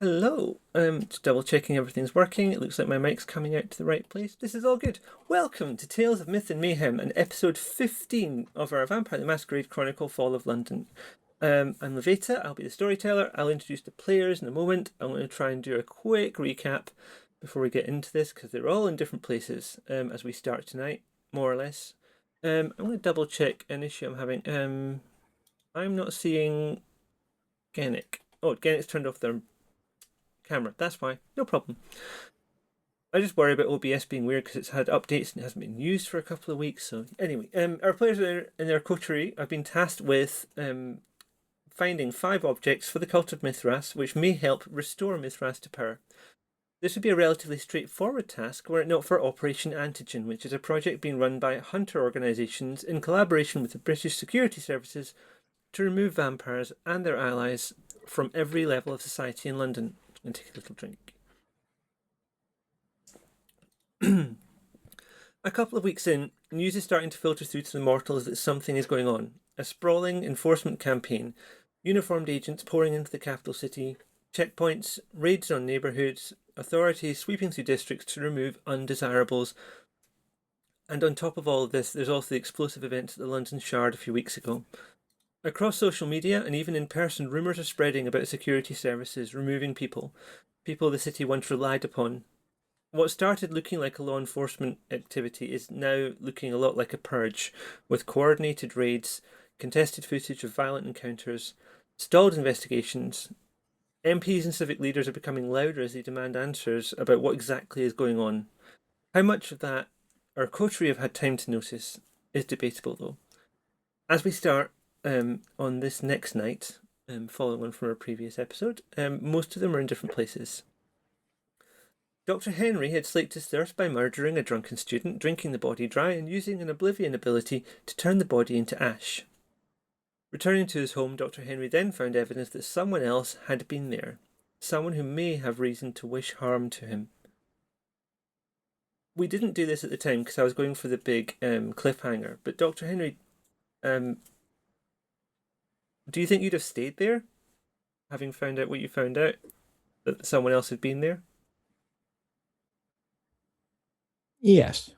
Hello. Just double checking everything's working. It looks like my mic's coming out to the right place. This is all good. Welcome to Tales of Myth and Mayhem and episode 15 of our Vampire the Masquerade Chronicle Fall of London. I'm Lavaita, I'll be the storyteller. I'll introduce the players in a moment. I'm going to try and do a quick recap before we get into this because they're all in different places as we start tonight, more or less. I'm going to double check an issue I'm having. I'm not seeing Genek. Oh, Genek's turned off their camera. That's why. No problem. I just worry about OBS being weird because it's had updates and it hasn't been used for a couple of weeks. So anyway, our players are in their coterie. I've been tasked with finding 5 objects for the cult of Mithras, which may help restore Mithras to power. This would be a relatively straightforward task were it not for Operation Antigen, which is a project being run by hunter organisations in collaboration with the British Security Services to remove vampires and their allies from every level of society in London. And take a little drink. A couple of weeks in, news is starting to filter through to the mortals that something is going on. A sprawling enforcement campaign, uniformed agents pouring into the capital city, checkpoints, raids on neighbourhoods, authorities sweeping through districts to remove undesirables. And on top of all of this, there's also the explosive events at the London Shard a few weeks ago. Across social media and even in person, rumours are spreading about security services removing people the city once relied upon. What started looking like a law enforcement activity is now looking a lot like a purge, with coordinated raids, contested footage of violent encounters, stalled investigations. MPs and civic leaders are becoming louder as they demand answers about what exactly is going on. How much of that our coterie have had time to notice is debatable, though. As we start, on this next night, following on from our previous episode, most of them are in different places. Dr. Henry had slaked his thirst by murdering a drunken student, drinking the body dry, and using an oblivion ability to turn the body into ash. Returning to his home, Dr. Henry then found evidence that someone else had been there, someone who may have reason to wish harm to him. We didn't do this at the time because I was going for the big cliffhanger, but Dr. Henry, do you think you'd have stayed there, having found out what you found out, that someone else had been there? Yes.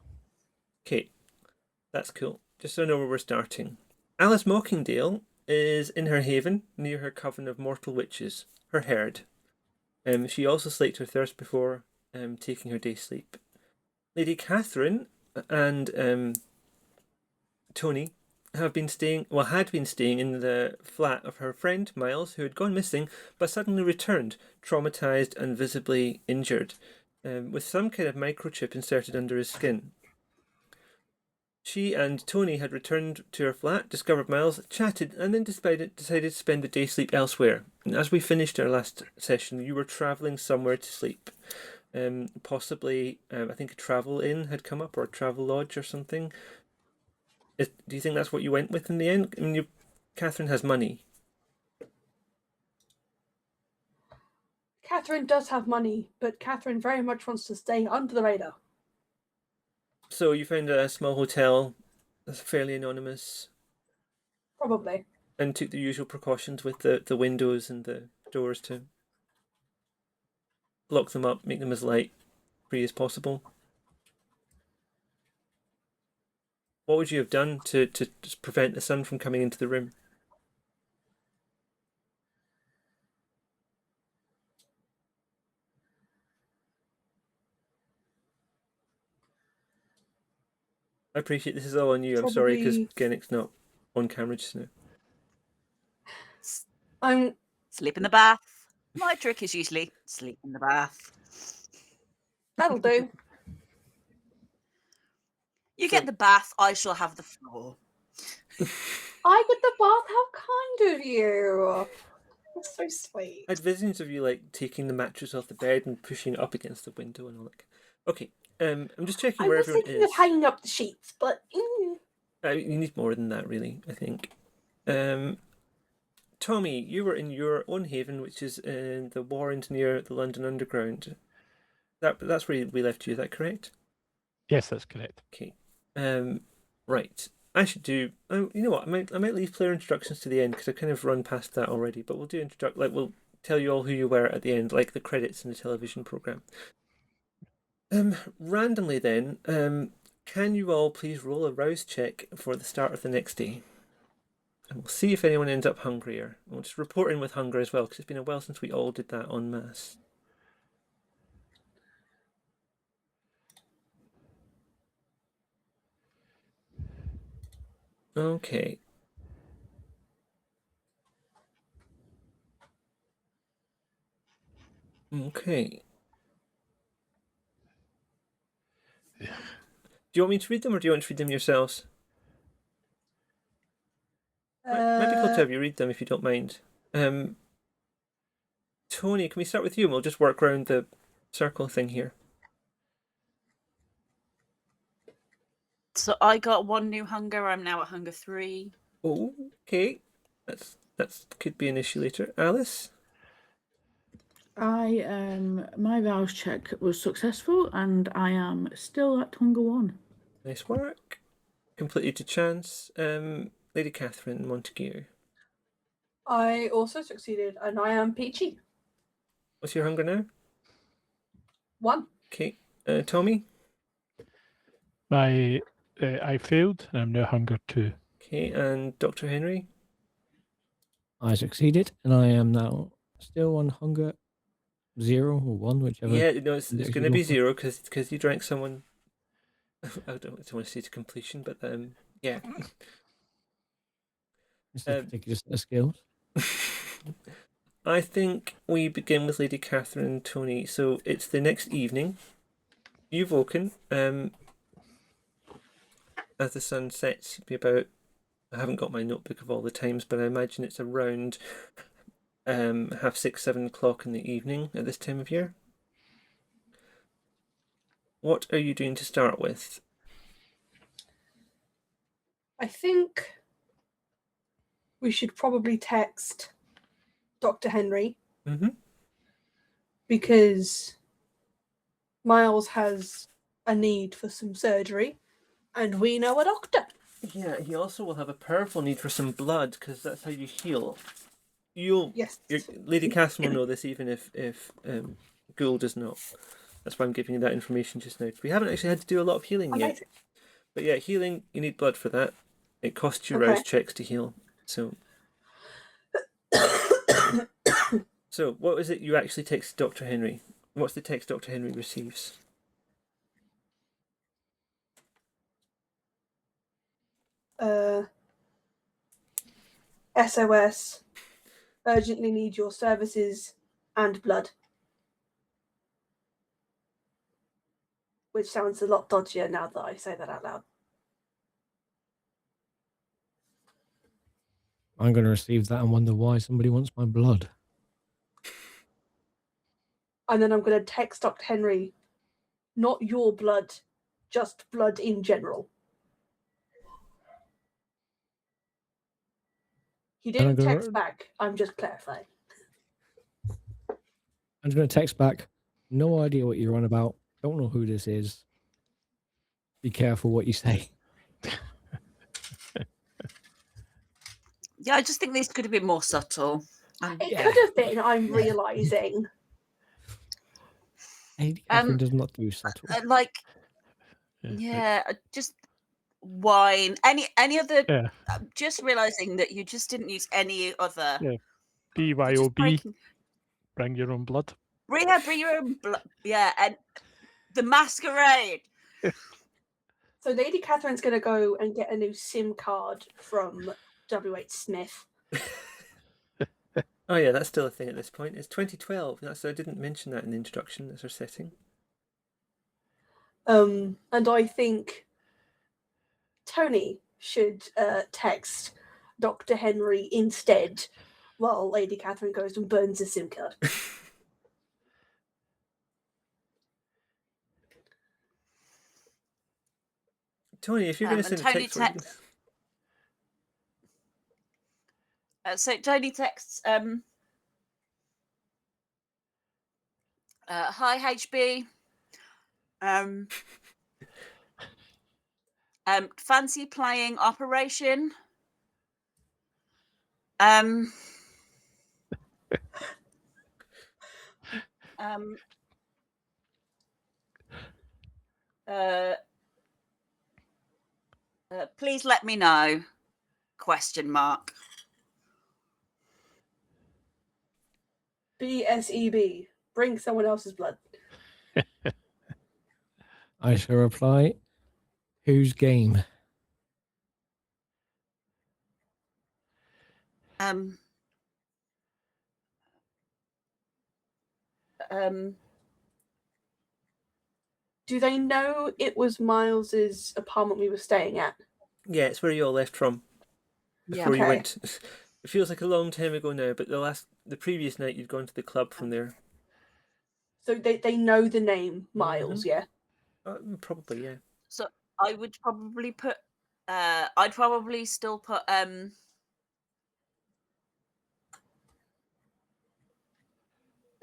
Okay, that's cool. Just so I know where we're starting. Alice Mockingdale is in her haven, near her coven of mortal witches, her herd. She also slaked her thirst before taking her day's sleep. Lady Catherine and Tony had been staying in the flat of her friend Miles, who had gone missing but suddenly returned, traumatized and visibly injured, with some kind of microchip inserted under his skin. She and Tony had returned to her flat, discovered Miles, chatted, and then decided to spend the day sleep elsewhere. And as we finished our last session, you were travelling somewhere to sleep. Possibly, I think a travel inn had come up, or a travel lodge or something. Do you think that's what you went with in the end? I mean, Catherine has money. Catherine does have money, but Catherine very much wants to stay under the radar. So you found a small hotel that's fairly anonymous. Probably. And took the usual precautions with the windows and the doors to lock them up, make them as light-free as possible. What would you have done to prevent the sun from coming into the room? I appreciate this is all on you. I'm sorry because Genek's not on camera just now. I'm sleep in the bath. My trick is usually sleep in the bath. That'll do. You get the bath, I shall have the floor. I get the bath? How kind of you. That's so sweet. I had visions of you taking the mattress off the bed and pushing it up against the window and all that. Okay, I'm just checking where everyone is. I was thinking of hanging up the sheets, but you need more than that, really, I think. Tommy, you were in your own haven, which is in the warrens near the London Underground. That's where we left you, is that correct? Yes, that's correct. Okay. Right. I should do. You know what? I might leave player instructions to the end because I kind of run past that already. But we'll do we'll tell you all who you were at the end, like the credits in the television program. Randomly then, can you all please roll a rouse check for the start of the next day? And we'll see if anyone ends up hungrier. We'll just report in with hunger as well, because it's been a while since we all did that en masse. Okay. Okay. Do you want me to read them, or do you want to read them yourselves? Might be cool to have you read them if you don't mind. Tony, can we start with you and we'll just work around the circle thing here? So I got 1 new hunger. I'm now at hunger 3. Oh, okay. That's could be an issue later. Alice? My rouse check was successful and I am still at hunger 1. Nice work. Completely to chance. Lady Catherine Montague. I also succeeded, and I am peachy. What's your hunger now? 1. Okay. Tommy? I failed, and I'm now hunger 2. Okay, and Dr. Henry? I succeeded, and I am now still on hunger 0 or 1, whichever. Yeah, no, it's index going you to go be for. 0 because you drank someone. I don't want to say to completion, but yeah. It's a particular set of skills. I think we begin with Lady Catherine and Tony. So it's the next evening. You've woken. As the sun sets, it'd be about. I haven't got my notebook of all the times, but I imagine it's around 6:30, 7 o'clock in the evening at this time of year. What are you doing to start with? I think we should probably text Dr. Henry. Mm-hmm. Because Miles has a need for some surgery, and we know a doctor. Yeah, he also will have a powerful need for some blood, because that's how you heal. Yes. Lady Catherine will know this, even if Ghoul does not. That's why I'm giving you that information just now. We haven't actually had to do a lot of healing yet. Amazing. But yeah, healing, you need blood for that. It costs you Okay. rouse checks to heal. So what is it you actually text Dr. Henry? What's the text Dr. Henry receives? SOS. Urgently need your services and blood. Which sounds a lot dodgier now that I say that out loud. I'm going to receive that and wonder why somebody wants my blood. And then I'm going to text Dr. Henry, not your blood, just blood in general. He didn't text back. I'm just clarifying. I'm going to text back. No idea what you're on about. Don't know who this is. Be careful what you say. Yeah, I just think these could have been more subtle. It could have been, I'm realising. Lady Catherine does not do subtle. Just wine. Any other? Yeah. Just realising that you just didn't use any other. Yeah. BYOB. Bring your own blood. Bring your own blood. Yeah, and the Masquerade. So Lady Catherine's going to go and get a new SIM card from W.H. Smith. Oh yeah, that's still a thing at this point. It's 2012. I didn't mention that in the introduction as our setting. And I think Tony should text Dr. Henry instead while Lady Catherine goes and burns the SIM card. Tony, if you're going to send a text... So Tony texts, hi HB, fancy playing Operation, Please let me know. Question mark. BSEB. Bring someone else's blood. I shall reply, whose game? Do they know it was Miles's apartment we were staying at? Yeah, it's where you all left from Yeah. before you Okay. went. It feels like a long time ago now, but the previous night you'd gone to the club from there. So they know the name Miles, yeah? Probably, yeah. So I would probably put. I'd probably still put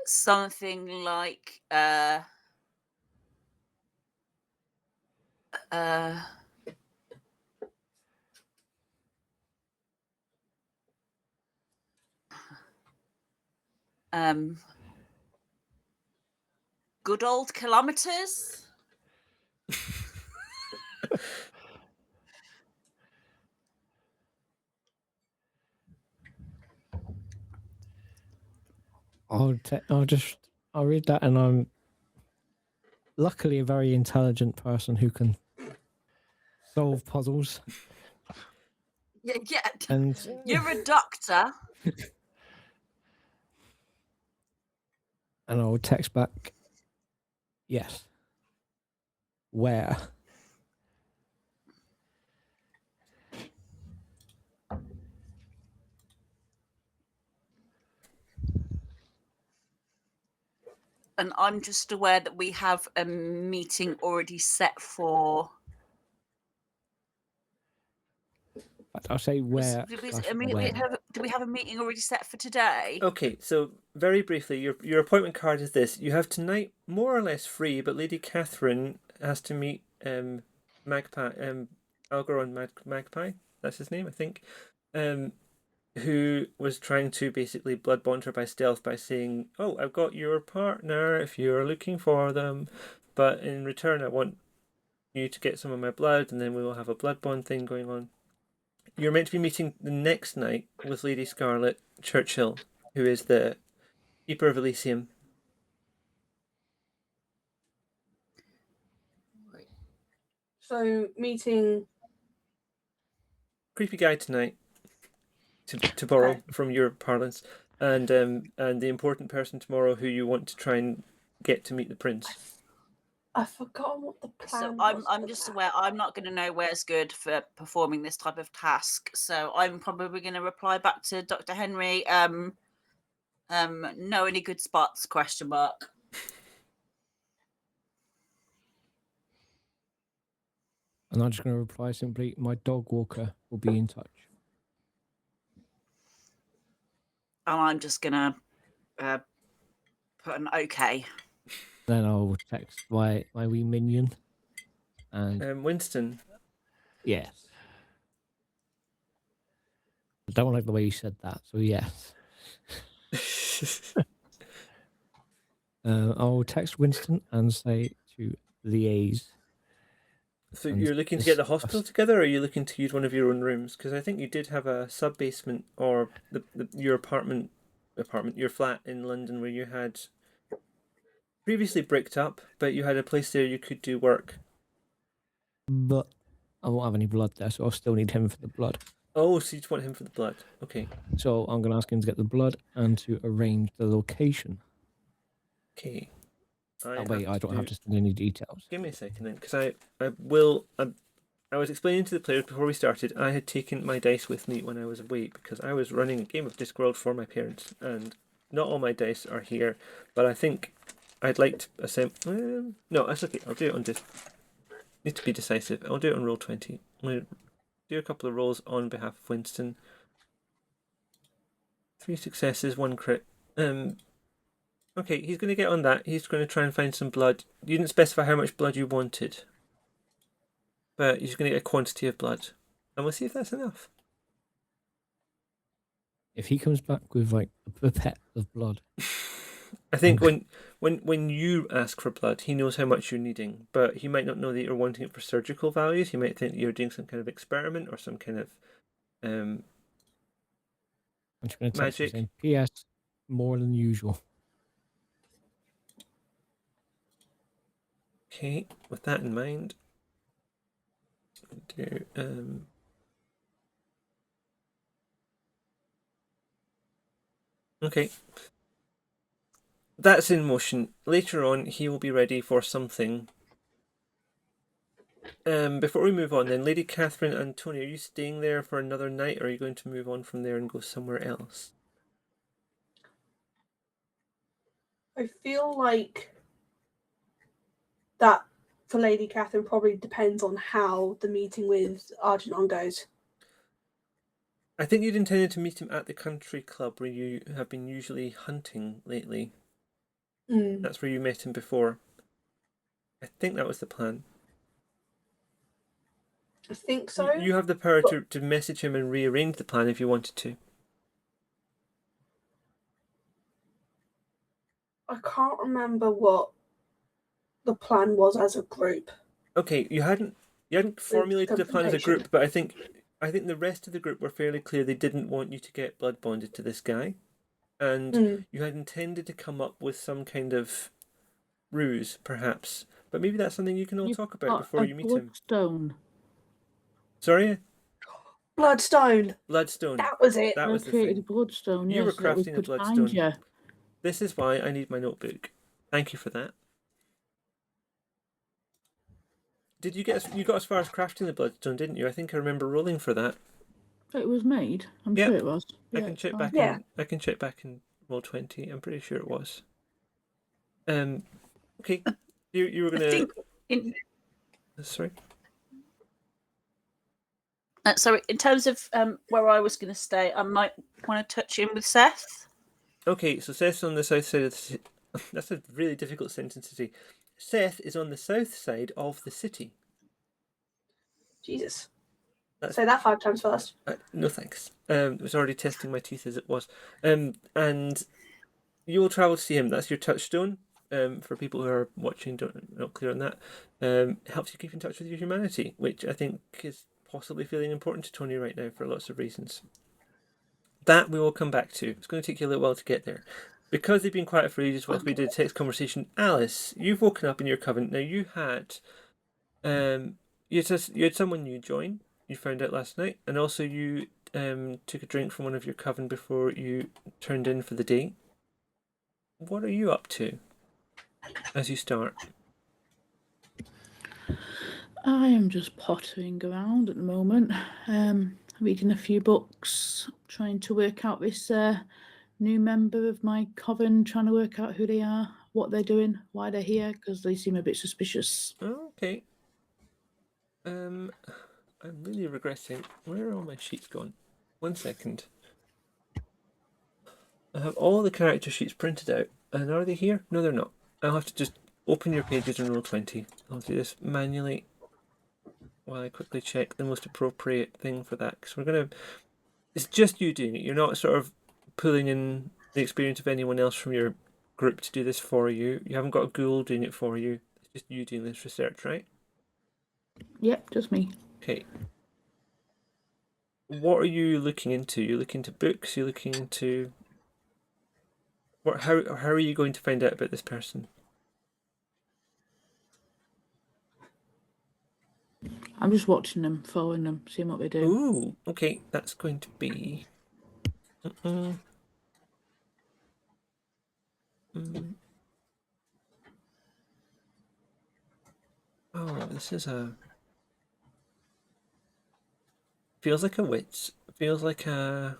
something like good old kilometers. I'll read that, and I'm luckily a very intelligent person who can solve puzzles. Yeah. And You're a doctor. and I'll text back, yes. Where? And I'm just aware that we have a meeting already set for. I'll say where. Do When. we have a meeting already set for today? Okay, so very briefly, your appointment card is this. You have tonight more or less free, but Lady Catherine has to meet Magpie, Algoron Magpie, that's his name, I think, who was trying to basically blood bond her by stealth by saying, "Oh, I've got your partner if you're looking for them, but in return I want you to get some of my blood, and then we will have a blood bond thing going on." You're meant to be meeting the next night with Lady Scarlet Churchill, who is the Keeper of Elysium. So meeting Creepy guy tonight, to borrow from your parlance, and the important person tomorrow who you want to try and get to meet the prince. I've forgotten what the plan So was. I'm just aware I'm not going to know where's good for performing this type of task. So I'm probably going to reply back to Dr. Henry. Know any good spots? Question mark. And I'm just going to reply simply, my dog walker will be in touch. And I'm just going to put an okay. Then I'll text my wee minion. And Winston. yes. I don't like the way you said that, so yes. I'll text Winston and say to liaise. So And you're looking to get the hospital together, or are you looking to use one of your own rooms? Because I think you did have a sub basement or your apartment, your flat in London where you had previously bricked up, but you had a place there you could do work. But I won't have any blood there, so I'll still need him for the blood. Oh, so you just want him for the blood? Okay. So I'm going to ask him to get the blood and to arrange the location. Okay. That way I don't have to send any details. Give me a second then, because I was explaining to the players before we started, I had taken my dice with me when I was away because I was running a game of Discworld for my parents, and not all my dice are here, but I think I'd like to assemble... no, that's okay, I'll do it on need to be decisive. I'll do it on Roll20. I'm going to do a couple of rolls on behalf of Winston. 3 successes, 1 crit. Okay, he's going to get on that. He's going to try and find some blood. You didn't specify how much blood you wanted, but he's going to get a quantity of blood. And we'll see if that's enough. If he comes back with like a pipette of blood, I think when you ask for blood, he knows how much you're needing, but he might not know that you're wanting it for surgical values. He might think that you're doing some kind of experiment or some kind of I'm just going to text you magic. saying, P.S. more than usual. Okay, with that in mind, do okay. That's in motion. Later on, he will be ready for something. Before we move on, then, Lady Catherine and Tony, are you staying there for another night, or are you going to move on from there and go somewhere else? I feel like that for Lady Catherine probably depends on how the meeting with Argent goes. I think you'd intended to meet him at the country club where you have been usually hunting lately. Mm. That's where you met him before. I think that was the plan. I think so. You have the power to message him and rearrange the plan if you wanted to. I can't remember what the plan was as a group. Okay, you hadn't formulated the plan as a group, confrontation. but I think the rest of the group were fairly clear they didn't want you to get blood bonded to this guy, and you had intended to come up with some kind of ruse, perhaps. But maybe that's something you can all You've talk about got before a you meet him. bloodstone. Sorry, Bloodstone. bloodstone. That was it. That I was the created a thing. bloodstone. You Yes, were so that we crafting a could find bloodstone. you. This is why I need my notebook. Thank you for that. Did you got as far as crafting the bloodstone, didn't you? I think I remember rolling for that. It was made. I'm Yep. sure it was. I Yeah, can it's check fine. back Yeah. in. I can check back in Roll20. I'm pretty sure it was. Okay. You were I gonna. think Sorry. sorry, in terms of where I was going to stay, I might want to touch in with Seth. Okay, so Seth's on the south side of the city. That's a really difficult sentence to say. Seth is on the south side of the city. Jesus. That's, Say that 5 times fast. no thanks. It was already testing my teeth as it was. And you will travel to see him. That's your touchstone. For people who are watching, not clear on that. Helps you keep in touch with your humanity, which I think is possibly feeling important to Tony right now for lots of reasons. That we will come back to. It's going to take you a little while to get there. Because they've been quiet for ages whilst we did a text conversation, Alice, you've woken up in your coven. Now you had someone new join. You found out last night, and also you took a drink from one of your coven before you turned in for the day. What are you up to as you start? I am just pottering around at the moment, reading a few books, trying to work out this new member of my coven, trying to work out who they are, what they're doing, why they're here, because they seem a bit suspicious. Okay. I'm really regressing. Where are all my sheets gone? 1 second. I have all the character sheets printed out, and are they here? No, they're not. I'll have to just open your pages and Roll20. I'll do this manually while I quickly check the most appropriate thing for that, because it's just you doing it. You're not sort of pulling in the experience of anyone else from your group to do this for you. You haven't got a ghoul doing it for you. It's just you doing this research, right? Yep, just me. Okay. What are you looking into? You're looking into books? You're looking into... How are you going to find out about this person? I'm just watching them, following them, seeing what they do. Ooh, okay. That's going to be... Oh, this is a... Feels like a witch. Feels like a...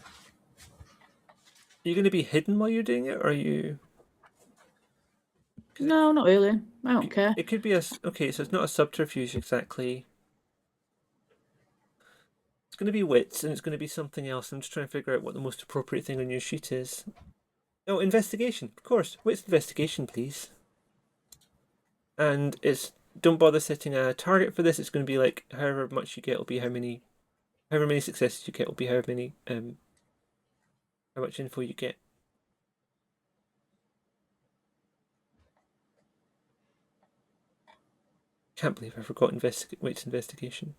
Are you going to be hidden while you're doing it, or are you... No, not really. I don't care. It could be a... Okay, so it's not a subterfuge exactly. It's going to be wits, and it's going to be something else. I'm just trying to figure out what the most appropriate thing on your sheet is. Oh, investigation. Of course. Wits investigation, please. And it's... Don't bother setting a target for this. It's going to be like however much you get will be however many successes you get will be how much info you get. Can't believe I forgot Wits investigation.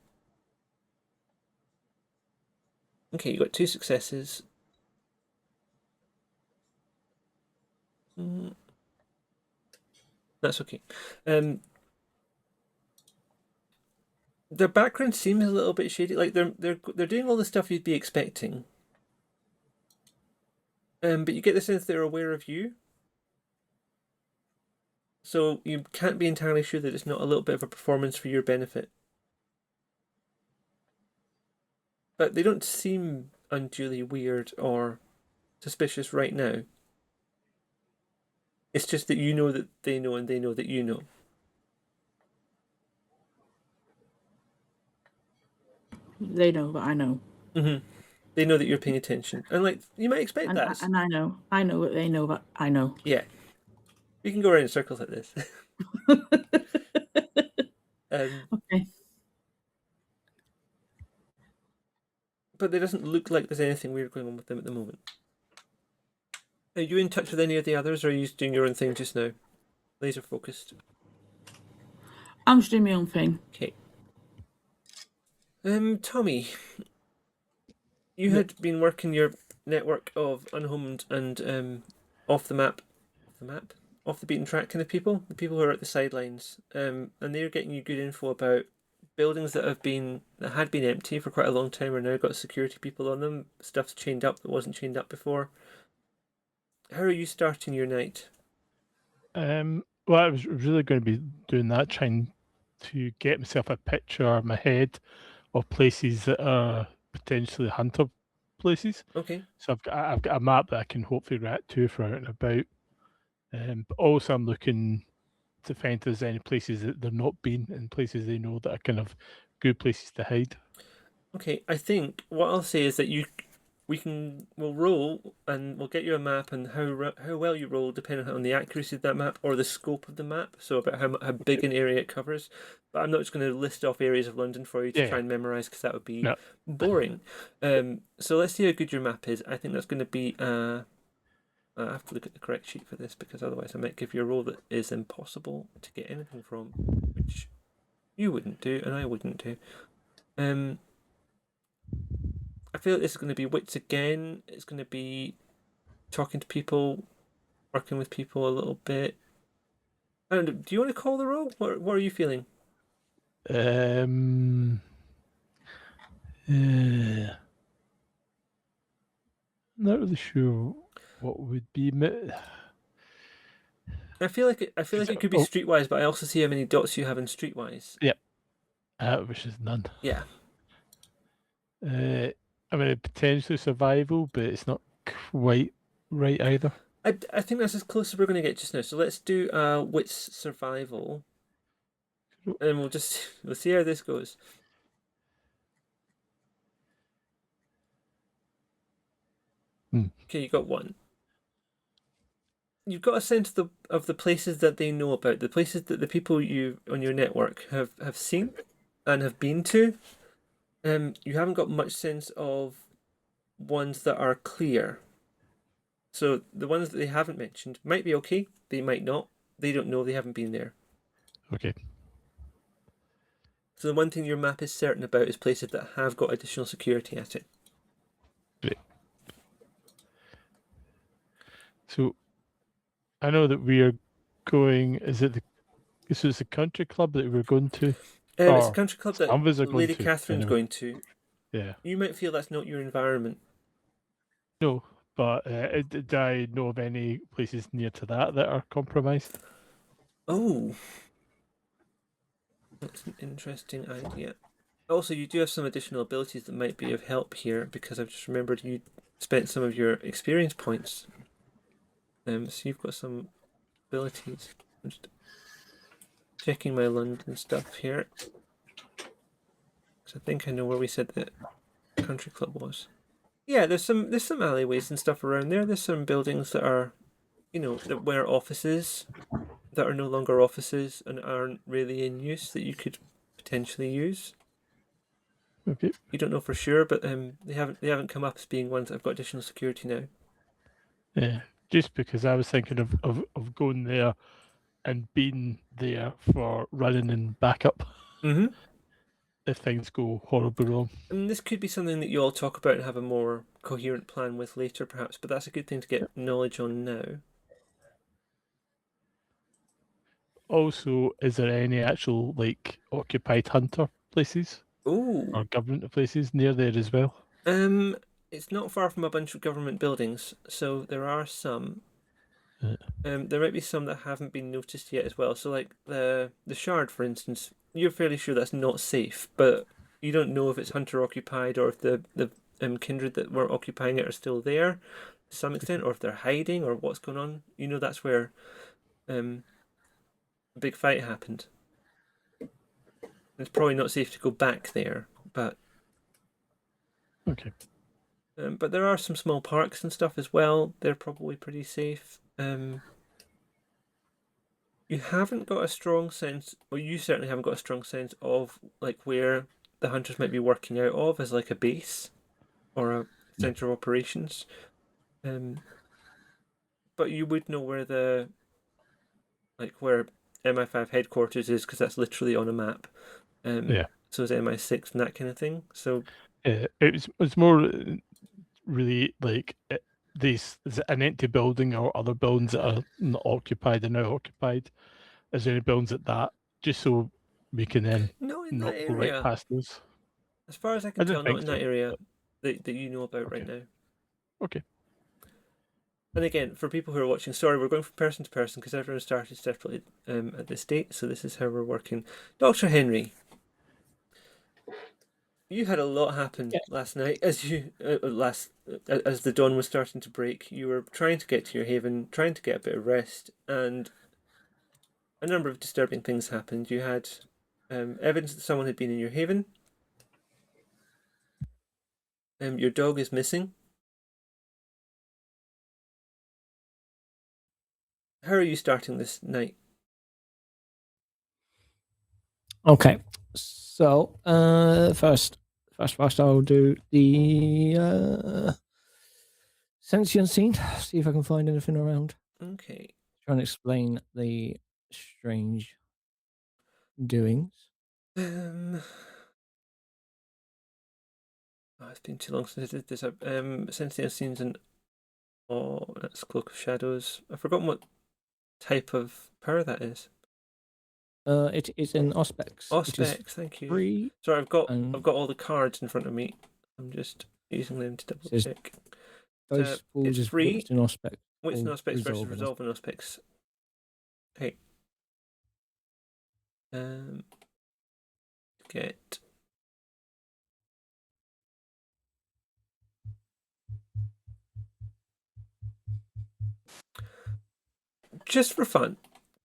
Okay, you got 2 successes. That's okay. Their background seems a little bit shady. Like they're doing all the stuff you'd be expecting. But you get the sense they're aware of you. So you can't be entirely sure that it's not a little bit of a performance for your benefit. But they don't seem unduly weird or suspicious right now. It's just that you know that they know and they know that you know. They know that I know. Mm-hmm. They know that you're paying attention. And like, you might expect that. And I know that they know that I know. Yeah. We can go around in circles like this. Okay. But it doesn't look like there's anything weird going on with them at the moment. Are you in touch with any of the others, or are you just doing your own thing just now? Laser focused. I'm just doing my own thing. Okay. Tommy, you had been working your network of unhomed and off the beaten track kind of people, the people who are at the sidelines, and they're getting you good info about buildings that had been empty for quite a long time, or now got security people on them. Stuff's chained up that wasn't chained up before. How are you starting your night? Well, I was really going to be doing that, trying to get myself a picture in my head of places that are potentially hunter places. Okay. So I've got a map that I can hopefully react to for out and about. But also I'm looking to find if there's any places that they're not been, and places they know that are kind of good places to hide. Okay, I think what I'll say is that we'll roll and we'll get you a map, and how well you roll depending on the accuracy of that map or the scope of the map. So about how big an area it covers. But I'm not just going to list off areas of London for you to try and memorize, because that would be boring. So let's see how good your map is. I think that's going to be. I have to look at the correct sheet for this, because otherwise I might give you a roll that is impossible to get anything from, which you wouldn't do and I wouldn't do. I feel like this is going to be wits again. It's going to be talking to people, working with people a little bit. I don't know. Do you want to call the roll? What are you feeling? Not really sure what would be. I feel like it could be streetwise, but I also see how many dots you have in streetwise. Yep. Which is none. Yeah. I mean, potentially survival, but it's not quite right either. I think that's as close as we're going to get just now. So let's do wits survival, and we'll see how this goes. Okay, you got 1. You've got a sense of the places that they know about, the places that the people you on your network have seen and have been to. You haven't got much sense of ones that are clear. So the ones that they haven't mentioned might be okay, they might not. They don't know, they haven't been there. Okay. So the one thing your map is certain about is places that have got additional security at it. Great. So I know that we are going. Is it it's a country club that we're going to? It's a country club that Lady to, Catherine's anyway. going to. Yeah. You might feel that's not your environment. No, but do I know of any places near to that are compromised? Oh, that's an interesting idea. Also, you do have some additional abilities that might be of help here, because I've just remembered you spent some of your experience points. So you've got some abilities. I'm just checking my London stuff here, because I think I know where we said that country club was. Yeah, there's some alleyways and stuff around there. There's some buildings that are, that were offices that are no longer offices and aren't really in use that you could potentially use. Okay. You don't know for sure, but they haven't come up as being ones that have got additional security now. Yeah, just because I was thinking of going there and being there for running and backup Mm-hmm. if things go horribly wrong. And this could be something that you all talk about and have a more coherent plan with later, perhaps, but that's a good thing to get knowledge on now. Also, is there any actual like occupied hunter places Ooh. or government places near there as well? It's not far from a bunch of government buildings, so there are some. Yeah. There might be some that haven't been noticed yet as well. So, like the Shard, for instance, you're fairly sure that's not safe, but you don't know if it's hunter occupied or if the kindred that were occupying it are still there to some extent, or if they're hiding or what's going on. You know that's where a big fight happened. It's probably not safe to go back there, but Okay. but there are some small parks and stuff as well. They're probably pretty safe. You haven't got a strong sense, or you certainly haven't got a strong sense of like where the hunters might be working out of as like a base or a center of operations. But you would know where where MI5 headquarters is because that's literally on a map. Yeah. So is MI6 and that kind of thing. So It's more really like is it an empty building or other buildings that are not occupied and now occupied? Is there any buildings at that? Just so we can then no, in not that go right area. past those. As far as I I can didn't tell, not think in so, that area that you know about right Okay. now. Okay. And again, for people who are watching, sorry, we're going from person to person because everyone started separately at this date, so this is how we're working. Dr. Henry, you had a lot happen last night as as the dawn was starting to break. You were trying to get to your haven, trying to get a bit of rest, and a number of disturbing things happened. You had evidence that someone had been in your haven. Your dog is missing. How are you starting this night? Okay, so first, I'll do the sentient scene. See if I can find anything around. Okay. Try and explain the strange doings. It's been too long since I did this. Sensei scenes and that's Cloak of Shadows. I've forgotten what type of power that is. It is in Auspex. Auspex, thank you. Free. Sorry, I've got all the cards in front of me. I'm just using them to double check. Dice pools is free. Wits in Auspex. Wits in or Auspex versus Resolve in Resolve in Auspex. Okay. Get. Just for fun,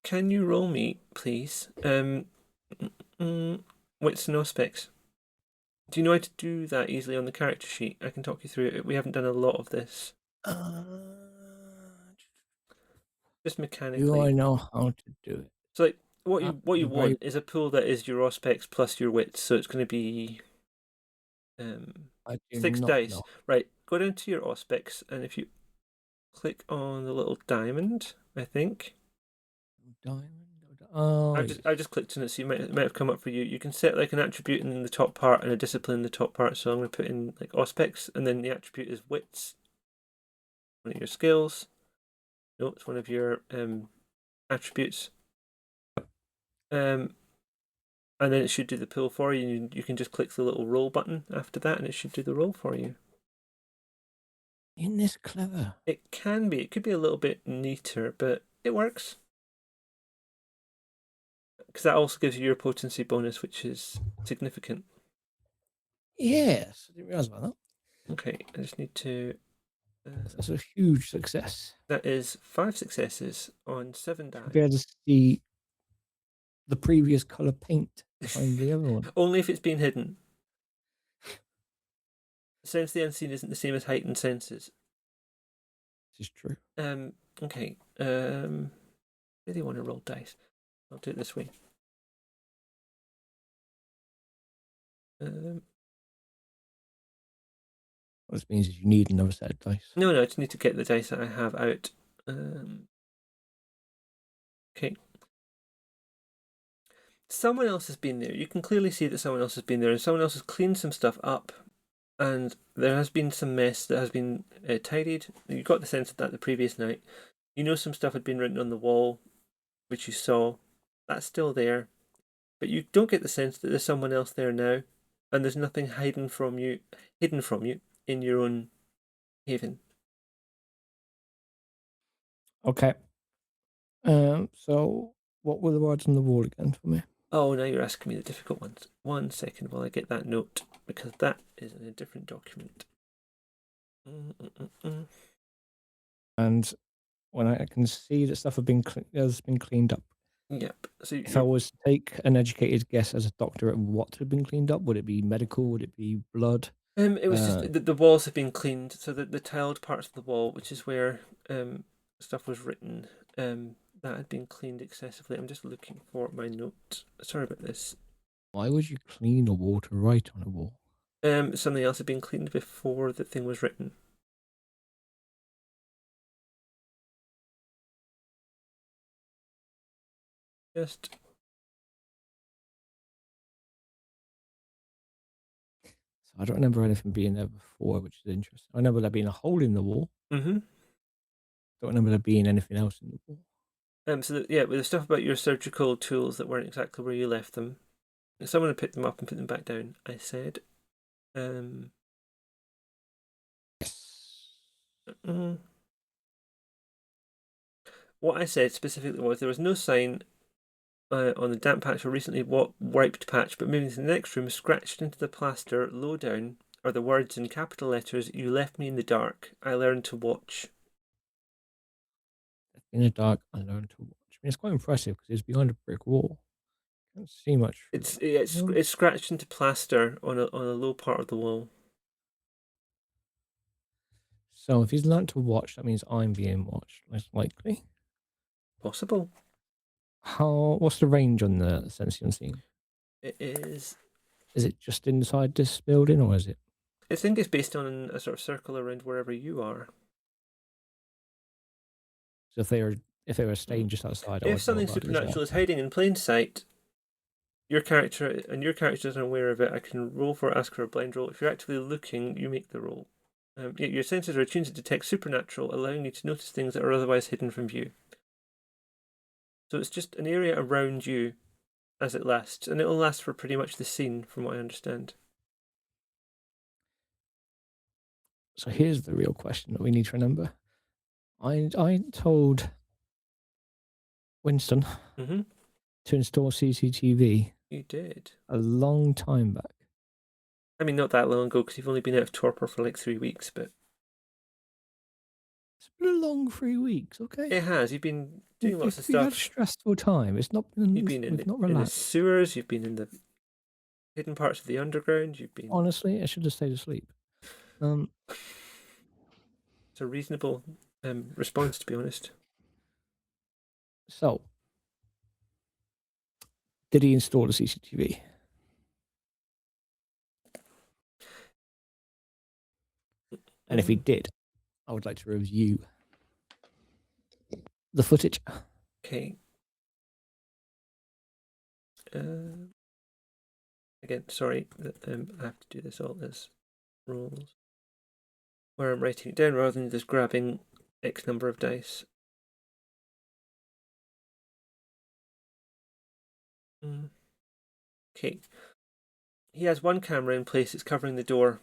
can you roll me, please? Wits in Auspex. Do you know how to do that easily on the character sheet? I can talk you through it. We haven't done a lot of this. Just mechanically. Do I know how to do it? So, like, what you want is a pool that is your Auspex plus your wits. So it's going to be 6 dice. Right. Go down to your Auspex, and if you click on the little diamond, I think. Diamond. Oh, I just clicked on it, so it might have come up for you. You can set like an attribute in the top part and a discipline in the top part. So I'm going to put in like Auspex, and then the attribute is wits. One of your skills. No, it's one of your attributes. And then it should do the pull for you. You can just click the little roll button after that, and it should do the roll for you. Isn't this clever? It can be. It could be a little bit neater, but it works. Because that also gives you your potency bonus, which is significant. Yes, I didn't realise about that. Okay, I just need to. That's a huge success. That is 5 successes on 7 die. You'll be able to see the previous colour paint behind the other one. Only if it's been hidden. Sense the unseen isn't the same as heightened senses. This is true. Okay. Really want to roll dice. I'll do it this way. What this means is you need another set of dice. No, I just need to get the dice that I have out. Okay. someone else has been there. You can clearly see that someone else has been there, and someone else has cleaned some stuff up, and there has been some mess that has been tidied. You got the sense of that the previous night. You know some stuff had been written on the wall, which you saw. That's still there, but you don't get the sense that there's someone else there now, and there's nothing hidden from you in your own haven. Okay. So what were the words on the wall again for me? Oh, now you're asking me the difficult ones. 1 second while I get that note, because that is in a different document. And when I can see that stuff has been cleaned up. Yep. So If I was to take an educated guess as a doctor at what had been cleaned up, would it be medical? Would it be blood? it was just the walls have been cleaned, so the tiled parts of the wall, which is where stuff was written, that had been cleaned excessively. I'm just looking for my note. Sorry about this. Why would you clean a wall to write on a wall? Something else had been cleaned before the thing was written. Just So I don't remember anything being there before, which is interesting. I remember there being a hole in the wall. mm-hmm. Don't remember there being anything else in the wall. So with the stuff about your surgical tools that weren't exactly where you left them, someone had picked them up and put them back down. I said, what I said specifically was there was no sign on the damp patch or recently wiped patch, but moving to the next room, scratched into the plaster low down are the words in capital letters, "You left me in the dark. I learned to watch." In the dark, I learned to watch. I mean, it's quite impressive because it's behind a brick wall. Can't see much. It's scratched into plaster on a low part of the wall. So if he's learned to watch, that means I'm being watched, most likely. Possible. What's the range on the sensing unseen? It is. Is it just inside this building, or is it? I think it's based on a sort of circle around wherever you are. So if they were staying just outside, If something supernatural is hiding in plain sight, your character isn't aware of it, I can roll for ask for a blind roll. If you're actively looking, you make the roll. Your senses are attuned to detect supernatural, allowing you to notice things that are otherwise hidden from view. So it's just an area around you as it lasts, and it'll last for pretty much the scene, from what I understand. So here's the real question that we need to remember. I told Winston to install CCTV. You did. A long time back. I mean, not that long ago, because you've only been out of torpor for like 3 weeks, but it's been a long 3 weeks. Okay, it has. You've been doing lots of stuff. You've had a stressful time. It's not been. You've been in the sewers. You've been in the hidden parts of the underground. You've been. Honestly, I should have stayed asleep. It's a reasonable response, to be honest. So, did he install the CCTV? And if he did, I would like to review the footage. Okay. Again, sorry that I have to do this all as rolls, where I'm writing it down rather than just grabbing X number of dice. Okay. He has one camera in place. It's covering the door.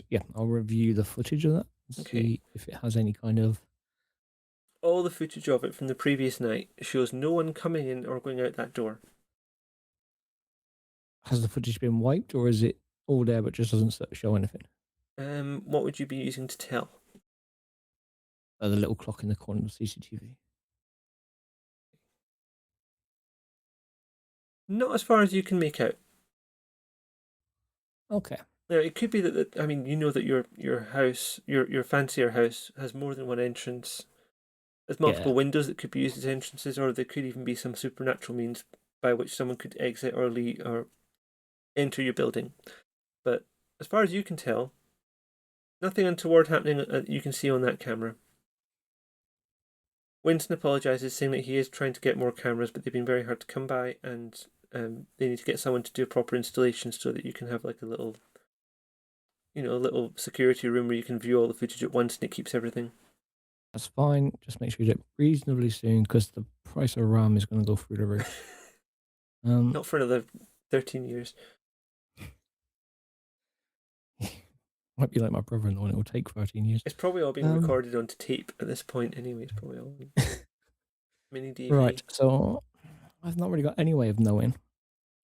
Yeah, I'll review the footage of that and see if it has any kind of. All the footage of it from the previous night shows no one coming in or going out that door. Has the footage been wiped, or is it all there but just doesn't show anything? What would you be using to tell? The little clock in the corner of the CCTV. Not as far as you can make out. Okay. Now, it could be that I mean, you know that your house, your fancier house, has more than one entrance. There's multiple windows that could be used as entrances, or there could even be some supernatural means by which someone could exit or leave or enter your building. But as far as you can tell, nothing untoward happening that you can see on that camera. Winston apologises, saying that he is trying to get more cameras, but they've been very hard to come by, and they need to get someone to do a proper installation so that you can have like a little security room where you can view all the footage at once and it keeps everything. That's fine. Just make sure you do it reasonably soon because the price of RAM is going to go through the roof. Not for another 13 years. Might be like my brother-in-law, and it will take 13 years. It's probably all being recorded onto tape at this point anyway. It's probably all mini DV. Right, so I've not really got any way of knowing.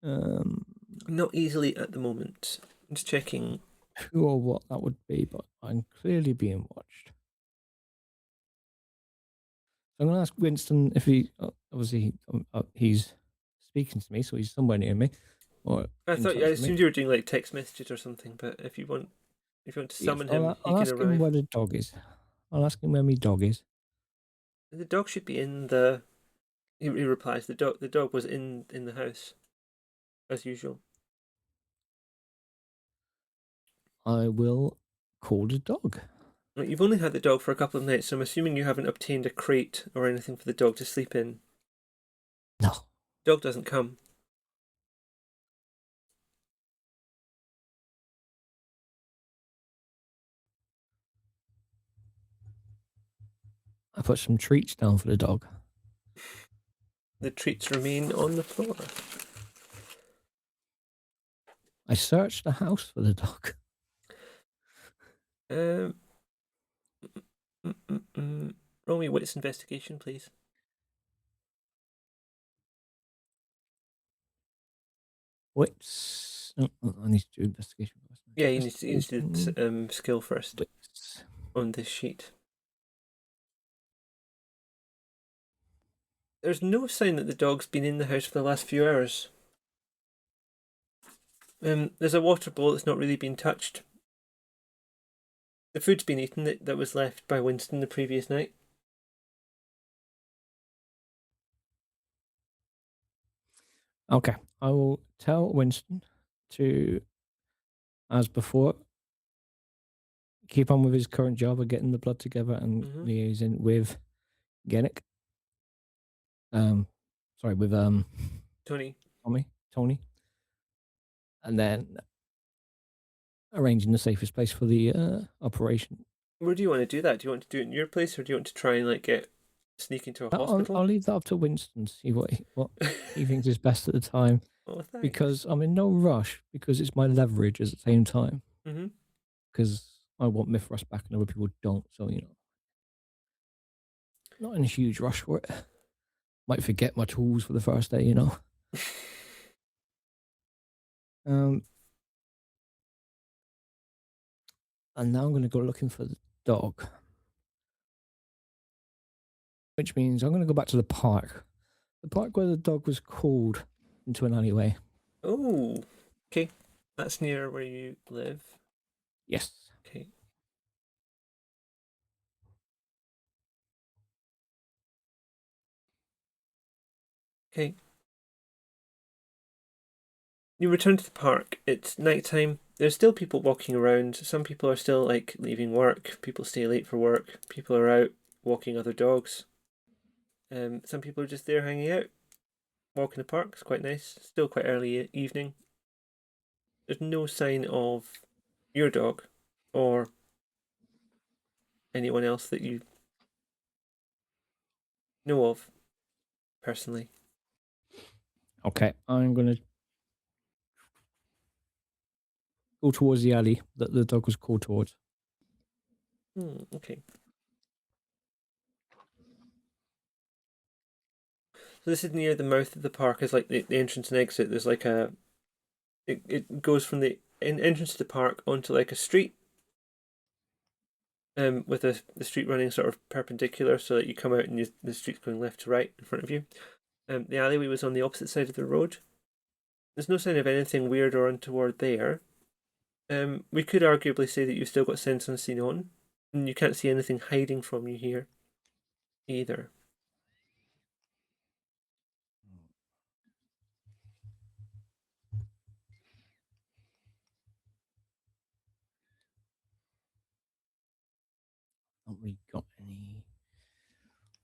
Not easily at the moment. I'm just checking who or what that would be, but I'm clearly being watched. So I'm going to ask Winston if he, obviously, he's speaking to me, so he's somewhere near me. Or I assumed you were doing like text messages or something, but if you want to summon him, I'll he can ask arrive. him where the dog is. I'll ask him where my dog is. The dog should be in the. He replies, the dog was in the house, as usual. I will call the dog. You've only had the dog for a couple of nights, so I'm assuming you haven't obtained a crate or anything for the dog to sleep in. No. Dog doesn't come. I put some treats down for the dog. The treats remain on the floor. I searched the house for the dog. Roll me wits investigation, please. Wits. Oh, I need to do investigation first. Yeah, you need to do skill first. Wits. On this sheet. There's no sign that the dog's been in the house for the last few hours. There's a water bowl that's not really been touched. The food's been eaten that was left by Winston the previous night. Okay, I will tell Winston to, as before, keep on with his current job of getting the blood together and liaising with Genek. Sorry, with Tony. Tony. And then arranging the safest place for the operation. Where do you want to do that? Do you want to do it in your place, or do you want to try and sneak into a hospital? I'll leave that up to Winston, see what he thinks is best at the time. Oh, thanks. Because I'm in no rush, because it's my leverage at the same time. Because I want Mithras back and other people don't, so, not in a huge rush for it. Might forget my tools for the first day, And now I'm going to go looking for the dog. Which means I'm going to go back to the park. The park where the dog was called into an alleyway. Oh, okay. That's near where you live? Yes. Okay. Okay. You return to the park. It's nighttime. There's still people walking around. Some people are still leaving work. People stay late for work. People are out walking other dogs. Some people are just there hanging out, walking the park. It's quite nice. Still quite early evening. There's no sign of your dog or anyone else that you know of personally. Okay, I'm going to go towards the alley that the dog was called towards. Okay. So this is near the mouth of the park. Is like the entrance and exit. There's like it goes from the entrance to the park onto like a street. With the street running sort of perpendicular, so that you come out and the street's going left to right in front of you. The alleyway was on the opposite side of the road. There's no sign of anything weird or untoward there. We could arguably say that you've still got sense unseen on, and you can't see anything hiding from you here either. Not really got any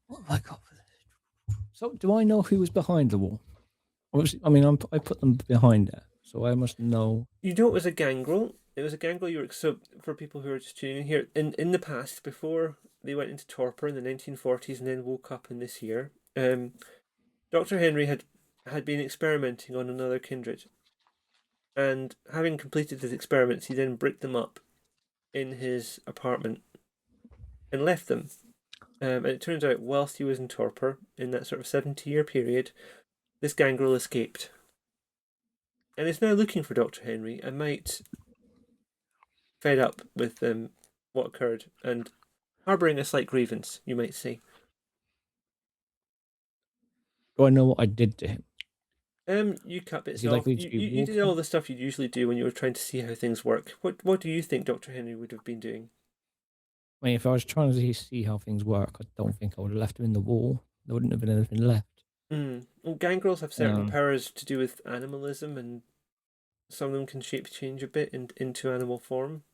What have I got for this? So, do I know who was behind the wall? I put them behind it, so I must know. You know it was a gangrel. It was a gangrel. So for people who are just tuning in here, in the past, before they went into torpor in the 1940s and then woke up in this year, Dr. Henry had been experimenting on another kindred. And having completed his experiments, he then bricked them up in his apartment and left them. And it turns out, whilst he was in torpor, in that sort of 70-year period, this gangrel escaped. And is now looking for Dr. Henry and might, fed up with what occurred and harbouring a slight grievance, you might say. Do I know what I did to him? You cut bits Is he off. likely to be You did walking? all the stuff you'd usually do when you were trying to see how things work. What do you think Dr. Henry would have been doing? I mean, if I was trying to see how things work, I don't think I would have left him in the wall. There wouldn't have been anything left. Well, gangrels have certain Um, powers to do with animalism, and some of them can shape change a bit into animal form.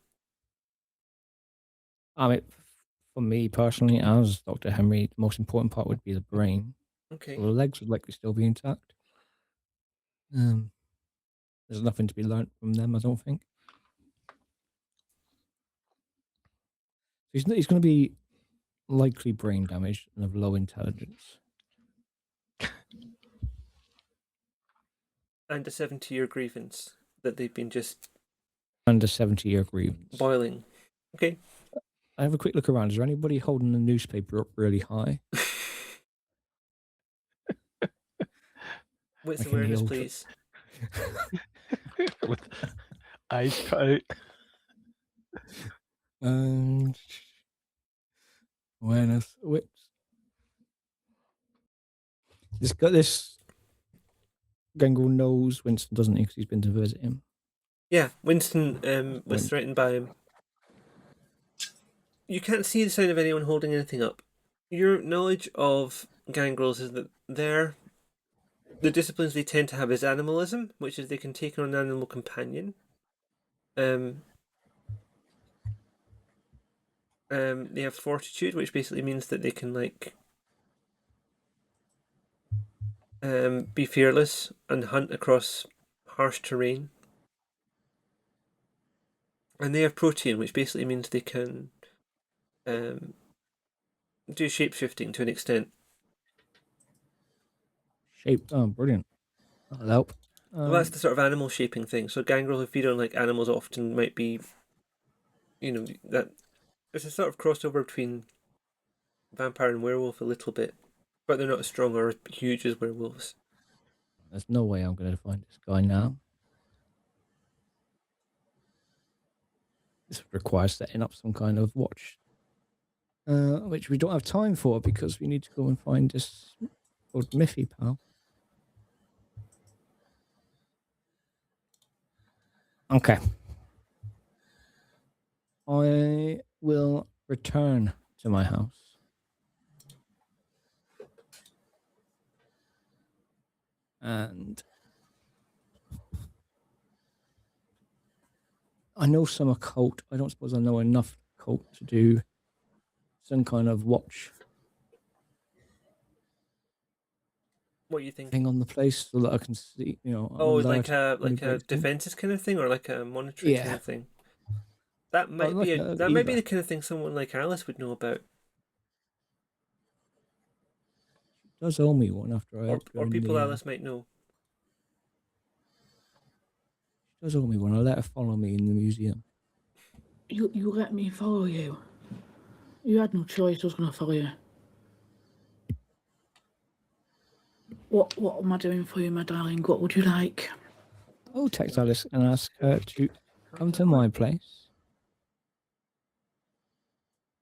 I mean, for me personally, as Dr. Henry, the most important part would be the brain. Okay. So the legs would likely still be intact. There's nothing to be learnt from them, I don't think. He's going to be likely brain damaged and of low intelligence. And a 70-year grievance that they've been just... And a 70-year grievance. Boiling. Okay. I have a quick look around. Is there anybody holding the newspaper up really high? Wits Like in the awareness, old- please. With eyes cut out. And awareness, wits. This gangrel knows Winston, doesn't he? Because he's been to visit him. Yeah, Winston was threatened by him. You can't see the sign of anyone holding anything up. Your knowledge of gangrels is that the disciplines they tend to have is animalism, which is they can take on an animal companion. They have fortitude, which basically means that they can be fearless and hunt across harsh terrain. And they have protean, which basically means they can do shape-shifting to an extent. Oh, brilliant. That'll help. Well, that's the sort of animal shaping thing. So gangrel who feed on animals often might be, that there's a sort of crossover between vampire and werewolf a little bit, but they're not as strong or as huge as werewolves. There's no way I'm going to find this guy now. This requires setting up some kind of watch, which we don't have time for because we need to go and find this old Miffy pal. Okay. I will return to my house. And I know some occult. I don't suppose I know enough occult to do some kind of watch What do you think? thing on the place so that I can see, Oh, alert like a anybody. defenses kind of thing, or like a monitoring kind Yeah. of thing. That might like be a might be either. the kind of thing someone like Alice would know about, She does owe me one after I helped her or in people the, Alice might know. She does owe me one. I let her follow me in the museum. You let me follow you. You had no choice. I was going to follow you. What am I doing for you, my darling? What would you like? I'll text Alice and ask her to come to my place.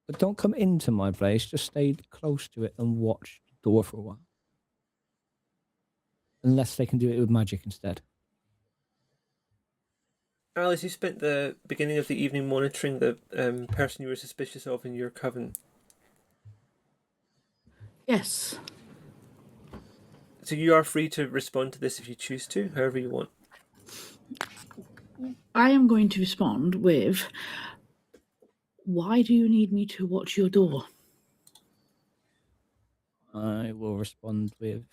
But don't come into my place. Just stay close to it and watch the door for a while. Unless they can do it with magic instead. Alice, you spent the beginning of the evening monitoring the person you were suspicious of in your coven. Yes. So you are free to respond to this if you choose to, however you want. I am going to respond with, why do you need me to watch your door? I will respond with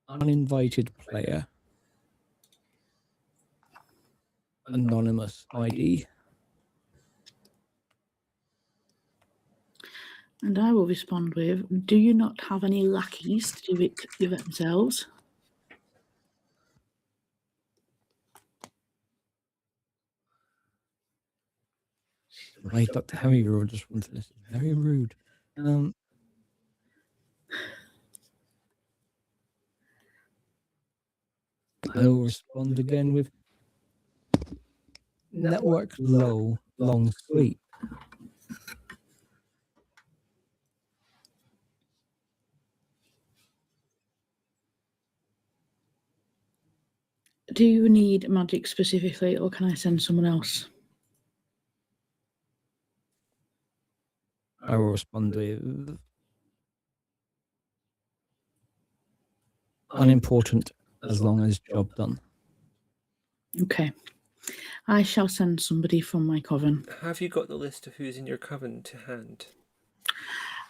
uninvited player, anonymous ID. And I will respond with, do you not have any lackeys to do it themselves? Right, Dr. Henry, you just wanted this. Very rude. I will respond again with network low, long sleep. Do you need magic specifically, or can I send someone else? I will respond with unimportant as long as job done. Okay. I shall send somebody from my coven. Have you got the list of who's in your coven to hand?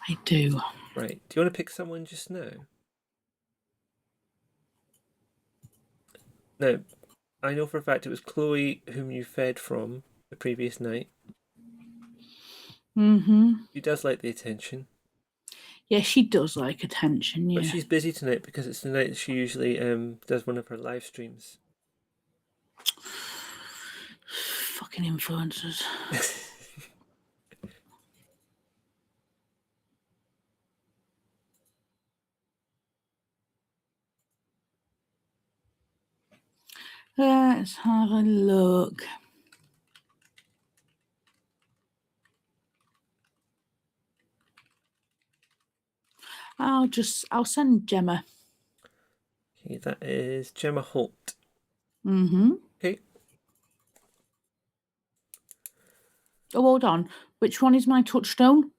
I do. Right. Do you want to pick someone just now? Now, I know for a fact it was Chloe whom you fed from the previous night. Mm-hmm. She does like the attention. Yeah, she does like attention, yeah. But she's busy tonight because it's the night that she usually does one of her live streams. Fucking influencers. Let's have a look. I'll send Gemma. Okay, that is Gemma Holt. Mm-hmm. Okay. Oh, hold on. Which one is my touchstone?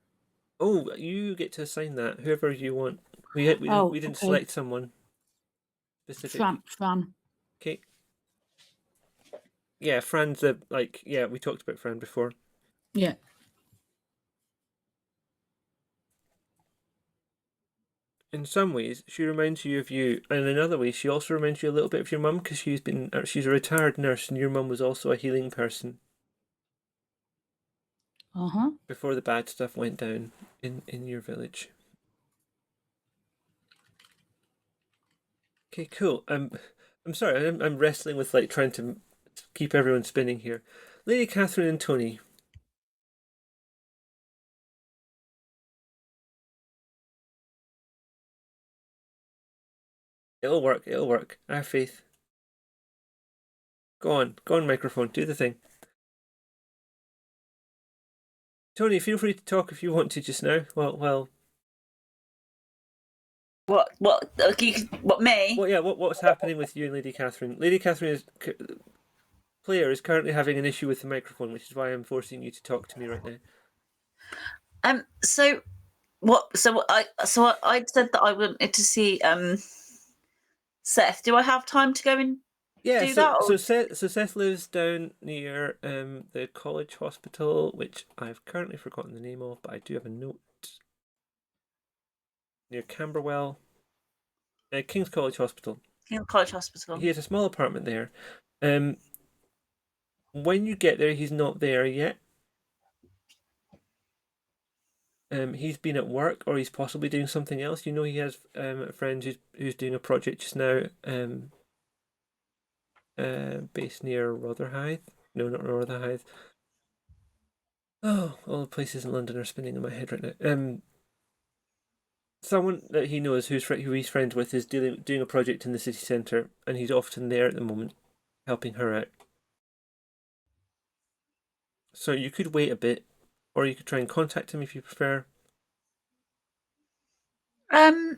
Oh, you get to assign that, whoever you want. We didn't select someone specific. Fran. Okay. Yeah, Fran's we talked about Fran before. Yeah. In some ways, she reminds you of you, and in other ways, she also reminds you a little bit of your mum because she's a retired nurse, and your mum was also a healing person. Before the bad stuff went down in your village. Okay, cool. I'm sorry. I'm wrestling with trying to keep everyone spinning here. Lady Catherine and Tony. It'll work. It'll work. I have faith. Go on, microphone. Do the thing. Tony, feel free to talk if you want to just now. Well. What? What? Me? Well, yeah. What's happening with you and Lady Catherine? Lady Catherine player is currently having an issue with the microphone, which is why I'm forcing you to talk to me right now. So what? So I said that I wanted to see Seth. Do I have time to go and do that? So Seth lives down near the college hospital, which I've currently forgotten the name of, but I do have a note. Near Camberwell. King's College Hospital. King's College Hospital. He has a small apartment there. When you get there, he's not there yet. He's been at work, or he's possibly doing something else. You know, he has a friend who's doing a project just now. Based near Rotherhithe. No, not Rotherhithe. Oh, all the places in London are spinning in my head right now. Someone that he knows who he's friends with is doing a project in the city centre, and he's often there at the moment, helping her out. So you could wait a bit, or you could try and contact him if you prefer. I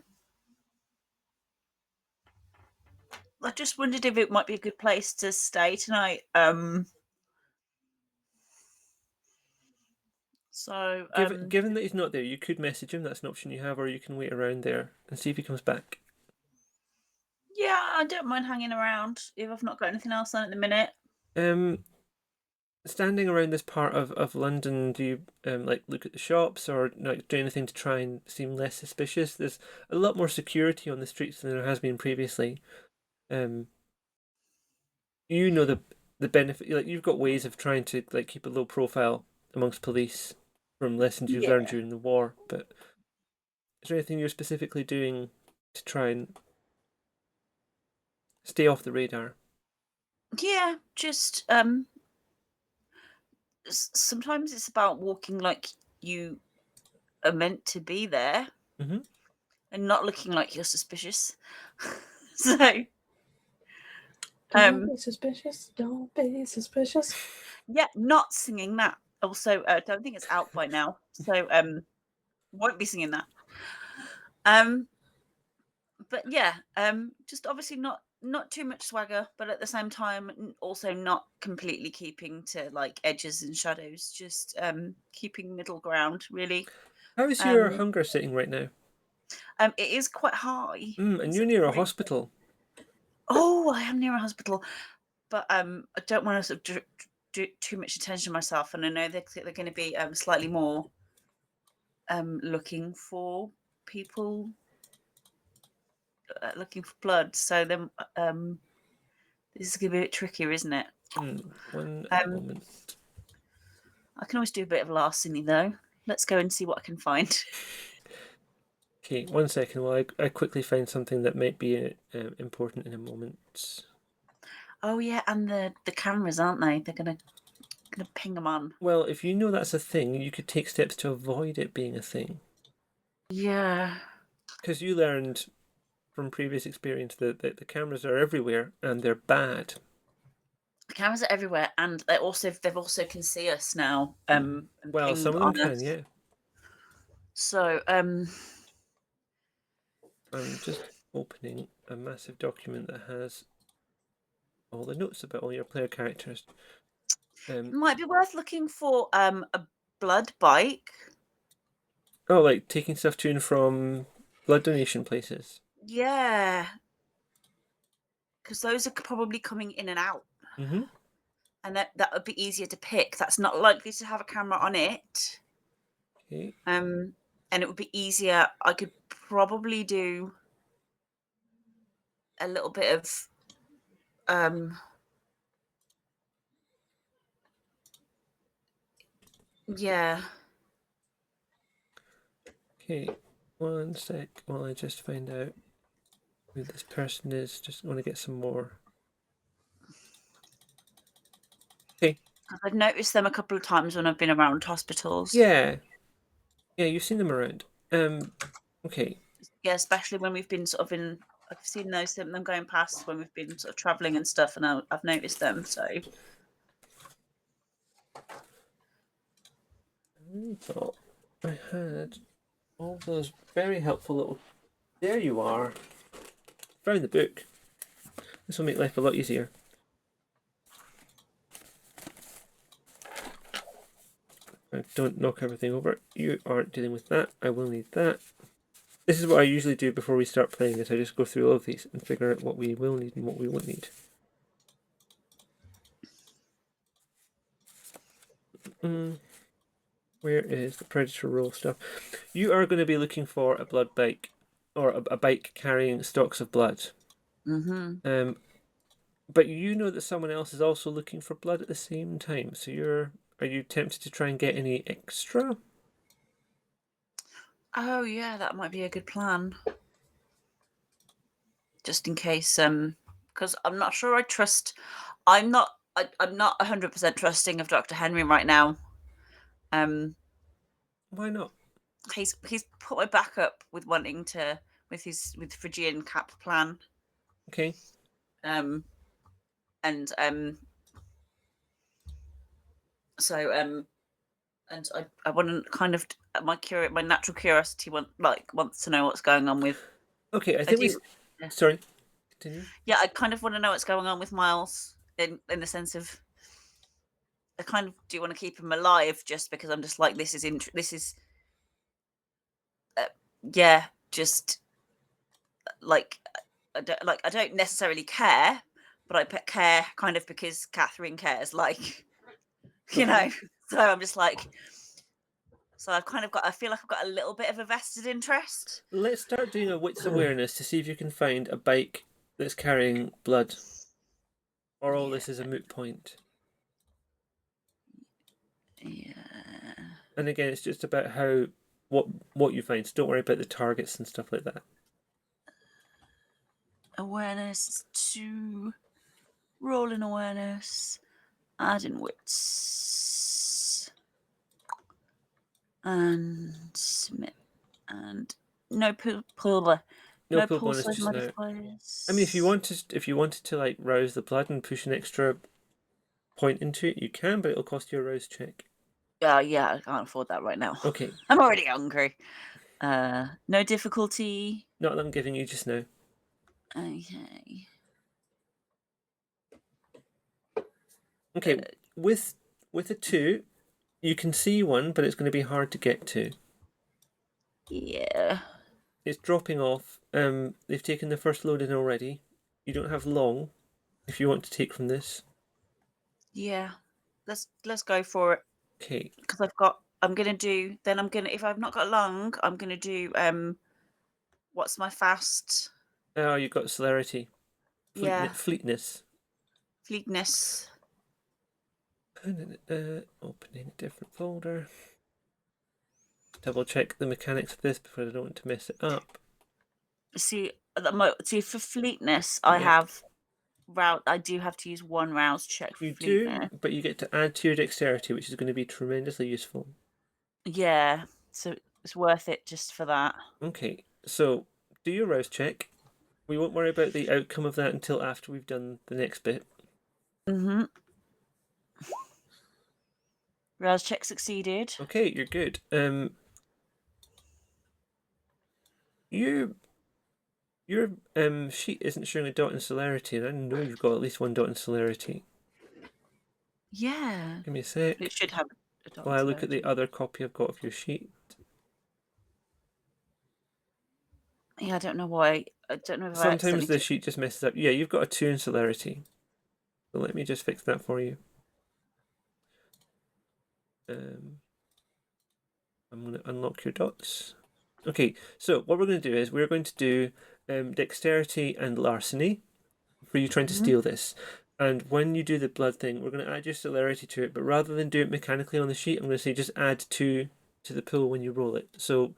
just wondered if it might be a good place to stay tonight. So given that he's not there, you could message him. That's an option you have, or you can wait around there and see if he comes back. Yeah, I don't mind hanging around if I've not got anything else on at the minute. standing around this part of London, do you like look at the shops or like do anything to try and seem less suspicious? There's a lot more security on the streets than there has been previously. You know the benefit. Like you've got ways of trying to like keep a low profile amongst police from lessons you've learned during the war. But is there anything you're specifically doing to try and stay off the radar? Yeah, just sometimes it's about walking like you are meant to be there Mhm. and not looking like you're suspicious. So Don't be suspicious. Don't be suspicious. yeah, not singing that. Also, I don't think it's out by now, so won't be singing that. But yeah, just obviously not too much swagger, but at the same time also not completely keeping to like edges and shadows, just keeping middle ground really. How is your hunger sitting right now? It is quite high. And you're near a hospital. Oh, I am near a hospital, but I don't want to sort of do too much attention to myself, and I know they're going to be slightly more looking for people, looking for blood. So then this is going to be a bit trickier, isn't it? One moment. I can always do a bit of larceny though. Let's go and see what I can find. Okay, 1 second while I quickly find something that might be important in a moment. Oh yeah, and the cameras, aren't they? They're gonna ping them on. Well, if you know that's a thing, you could take steps to avoid it being a thing. Yeah. Because you learned from previous experience that the cameras are everywhere and they're bad. The cameras are everywhere, and they've also can see us now. And well, some of them can, yeah. So I'm just opening a massive document that has all the notes about all your player characters. Might be worth looking for a blood bike. Oh, like taking stuff to and from blood donation places. Yeah, because those are probably coming in and out. Mm-hmm. And that would be easier to pick. That's not likely to have a camera on it. Okay. And it would be easier. I could probably do a little bit of yeah. Okay, 1 sec while I just find out who this person is. Just want to get some more. Okay. I've noticed them a couple of times when I've been around hospitals. Yeah. Yeah, you've seen them around. Okay. Yeah, especially when we've been sort of in. I've seen them going past when we've been sort of traveling and stuff, and I've noticed them. So. I thought I had all those very helpful little. There you are. Found the book. This will make life a lot easier. Don't knock everything over. You aren't dealing with that. I will need that. This is what I usually do before we start playing, is I just go through all of these and figure out what we will need and what we won't need. Where is the Predator roll stuff? You are going to be looking for a blood bike, or a bike carrying stocks of blood. Mm-hmm. But you know that someone else is also looking for blood at the same time. So are you tempted to try and get any extra? Oh yeah, that might be a good plan. Just in case, because I'm not sure I trust. I'm not 100% trusting of Dr. Henry right now. Why not? He's put my back up with wanting to with Phrygian cap plan. Okay. And I want to kind of my natural curiosity wants to know what's going on with. Okay, I think Sorry, continue. Yeah, I kind of want to know what's going on with Miles in the sense of I kind of do want to keep him alive just because I'm just like this is just like I don't necessarily care, but I care kind of because Catherine cares. Like, you know. So I'm just like, so I've kind of got. I feel like I've got a little bit of a vested interest. Let's start doing a wits awareness to see if you can find a bike that's carrying blood, or all this is a moot point. Yeah. And again, it's just about what you find. So don't worry about the targets and stuff like that. Awareness 2. Rolling awareness. Adding wits. And submit. And no pull. No pull pull bonus size just now. modifiers. I mean, if you wanted to like rouse the blood and push an extra point into it, you can, but it'll cost you a rouse check. Yeah, I can't afford that right now. Okay. I'm already hungry. No difficulty. Not that I'm giving you just now. Okay. Okay, with a 2, you can see one, but it's going to be hard to get to. Yeah. It's dropping off. They've taken the first load in already. You don't have long if you want to take from this. Yeah. Let's go for it. Okay. Because if I've not got long, I'm gonna do what's my fast? Oh, you've got celerity. Yeah. Fleetness. Fleetness. Opening a different folder. Double check the mechanics of this before I don't want to mess it up. See for fleetness, I do have to use one rouse check for You fleetness. do, but you get to add to your dexterity, which is going to be tremendously useful. Yeah, so it's worth it just for that. Okay, so do your rouse check. We won't worry about the outcome of that until after we've done the next bit. Mm-hmm. Rouse check succeeded. Okay, you're good. Your sheet isn't showing a dot in celerity, and I know you've got at least one dot in celerity. Yeah. Give me a sec. It should have a dot. While I look at the other copy I've got of your sheet. Yeah, I don't know why. I don't know if Sometimes the sheet just messes up. Yeah, you've got a 2 in celerity. So let me just fix that for you. I'm going to unlock your dots. Okay, so what we're going to do is we're going to do dexterity and larceny for you trying to steal this. And when you do the blood thing, we're going to add your celerity to it, but rather than do it mechanically on the sheet, I'm going to say just add 2 to the pool when you roll it. So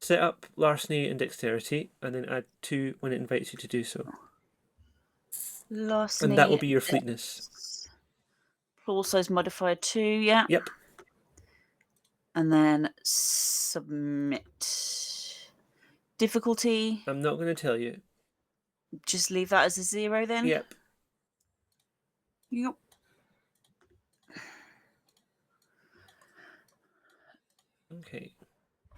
set up larceny and dexterity, and then add 2 when it invites you to do so. Larceny. And that will be your fleetness. Pool size modifier 2, yeah. Yep. And then submit. Difficulty. I'm not going to tell you. Just leave that as a 0 then? Yep. Yep. Okay.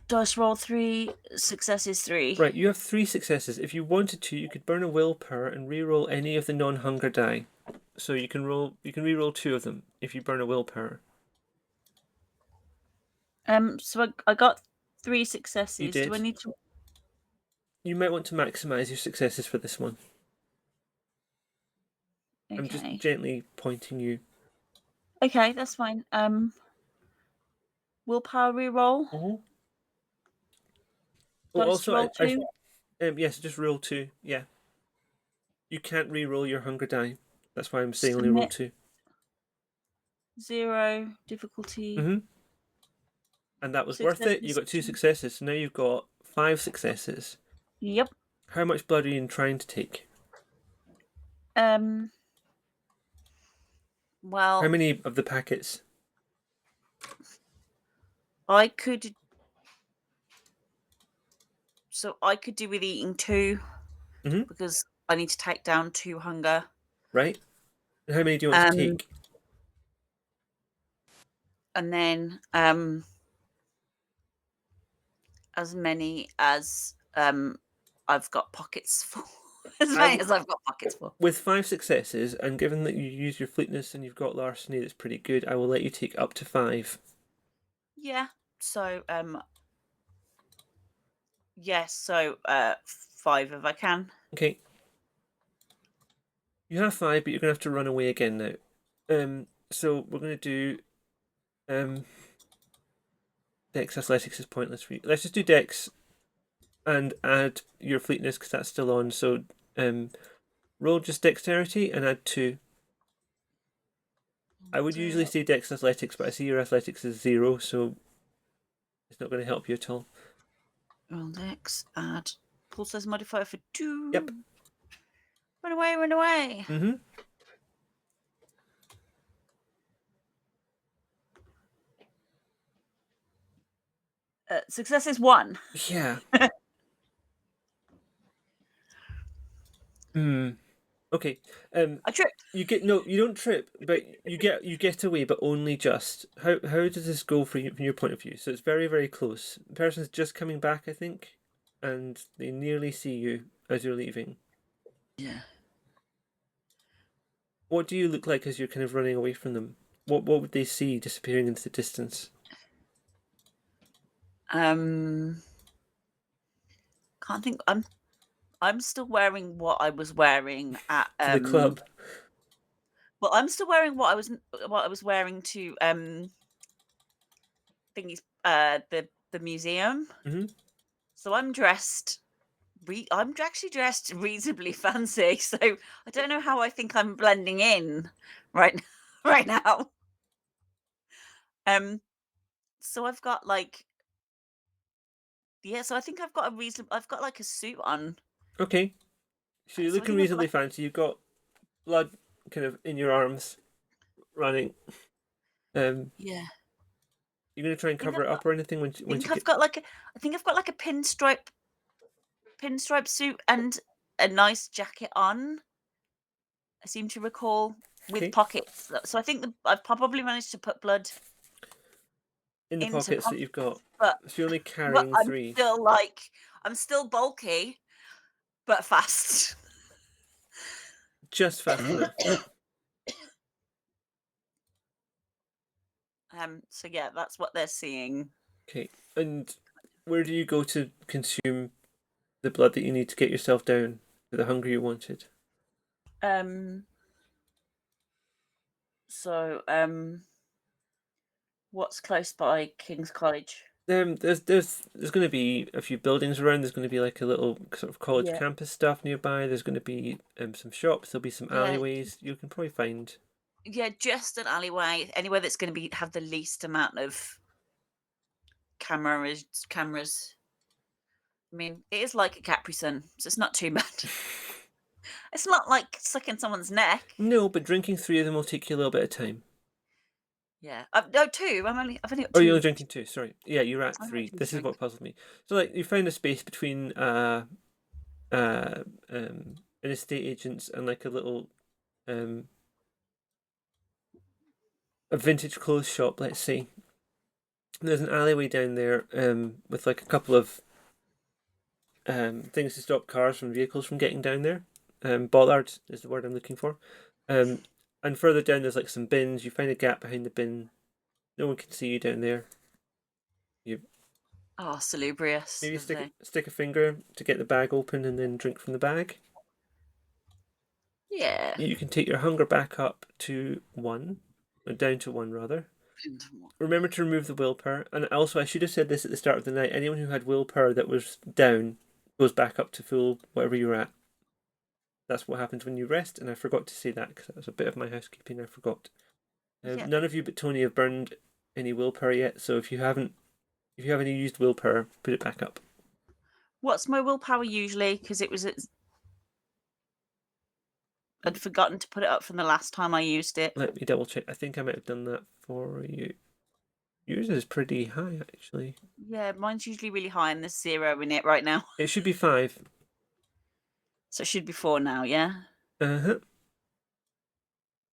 Dice roll 3, successes 3. Right, you have 3 successes. If you wanted to, you could burn a willpower and re-roll any of the non-hunger die. So you can re-roll 2 of them if you burn a willpower. So I got 3 successes. You did. Do I need to? You might want to maximize your successes for this one. Okay. I'm just gently pointing you. Okay, that's fine. Willpower re-roll. Oh, Dice also, roll 2. yes, just roll 2. Yeah. You can't re-roll your hunger die. That's why I'm saying only roll 2. 0 difficulty. And that was worth it. You got 2 successes. So now you've got 5 successes. Yep. How much blood are you trying to take? Well, how many of the packets? I could do with eating 2 because I need to take down 2 hunger. Right. And how many do you want to take? And then as many as I've got pockets for. As many as I've got pockets for. With 5 successes, and given that you use your fleetness and you've got larceny that's pretty good, I will let you take up to 5. Yeah. So 5 if I can. Okay. You have 5, but you're going to have to run away again now. So we're going to do Dex Athletics is pointless for you. Let's just do Dex and add your fleetness because that's still on. So roll just Dexterity and add 2. I would usually say Dex Athletics, but I see your Athletics is 0, so it's not going to help you at all. Roll Dex, add pull size modifier for 2. Yep. Run away, run away. Mm-hmm. Success is 1. Yeah. Okay. I tripped. You don't trip, but you get away, but only just. How does this go from your point of view? So it's very, very close. The person's just coming back, I think, and they nearly see you as you're leaving. Yeah. What do you look like as you're kind of running away from them? What would they see disappearing into the distance? Can't think. I'm still wearing what I was wearing at To the club. Well, I'm still wearing what I was wearing to thingies the museum. Mm-hmm. So I'm dressed. I'm actually dressed reasonably fancy. So I don't know how I think I'm blending in right now. So I've got like. Yeah, so I think I've got like a suit on. Okay. So you're So I looking think I've got, reasonably like- fancy. You've got blood kind of in your arms, running. Yeah. You're gonna try and cover it up or anything I think I've got like a pinstripe suit and a nice jacket on. I seem to recall with Okay. pockets. So I think I've probably managed to put blood in the into pockets that you've got. but So you're only carrying 3. I'm still bulky, but fast. Just fast enough. So yeah, that's what they're seeing. Okay. And where do you go to consume the blood that you need to get yourself down to the hunger you wanted? So what's close by King's College? There's going to be a few buildings around. There's going to be like a little sort of college campus stuff nearby. There's going to be some shops. There'll be some alleyways. You can probably find. Yeah, just an alleyway, anywhere that's going to have the least amount of cameras. I mean, it is like a Capri Sun, so it's not too bad. It's not like sucking someone's neck. No, but drinking 3 of them will take you a little bit of time. Yeah, no, 2. I've only got 2. Oh, you're only drinking 2. Sorry. Yeah, you're at I'm 3. not This is drink. what puzzled me. So, like, you found a space between an estate agents and like a little a vintage clothes shop. Let's say. There's an alleyway down there with like a couple of things to stop cars from vehicles from getting down there. Bollards is the word I'm looking for. And further down there's like some bins. You find a gap behind the bin. No one can see you down there. Oh, salubrious. Maybe stick a finger to get the bag open and then drink from the bag. Yeah. You can take your hunger back up to 1, or down to 1 rather. Remember to remove the willpower. And also, I should have said this at the start of the night. Anyone who had willpower that was down goes back up to full whatever you're at. That's what happens when you rest, and I forgot to say that because that was a bit of my housekeeping. I forgot. None of you but Tony have burned any willpower yet, so if you have any used willpower, put it back up. What's my willpower usually? Because I'd forgotten to put it up from the last time I used it. Let me double check. I think I might have done that for you. Yours is pretty high, actually. Yeah, mine's usually really high, and there's 0 in it right now. It should be 5. So it should be 4 now, yeah? Oh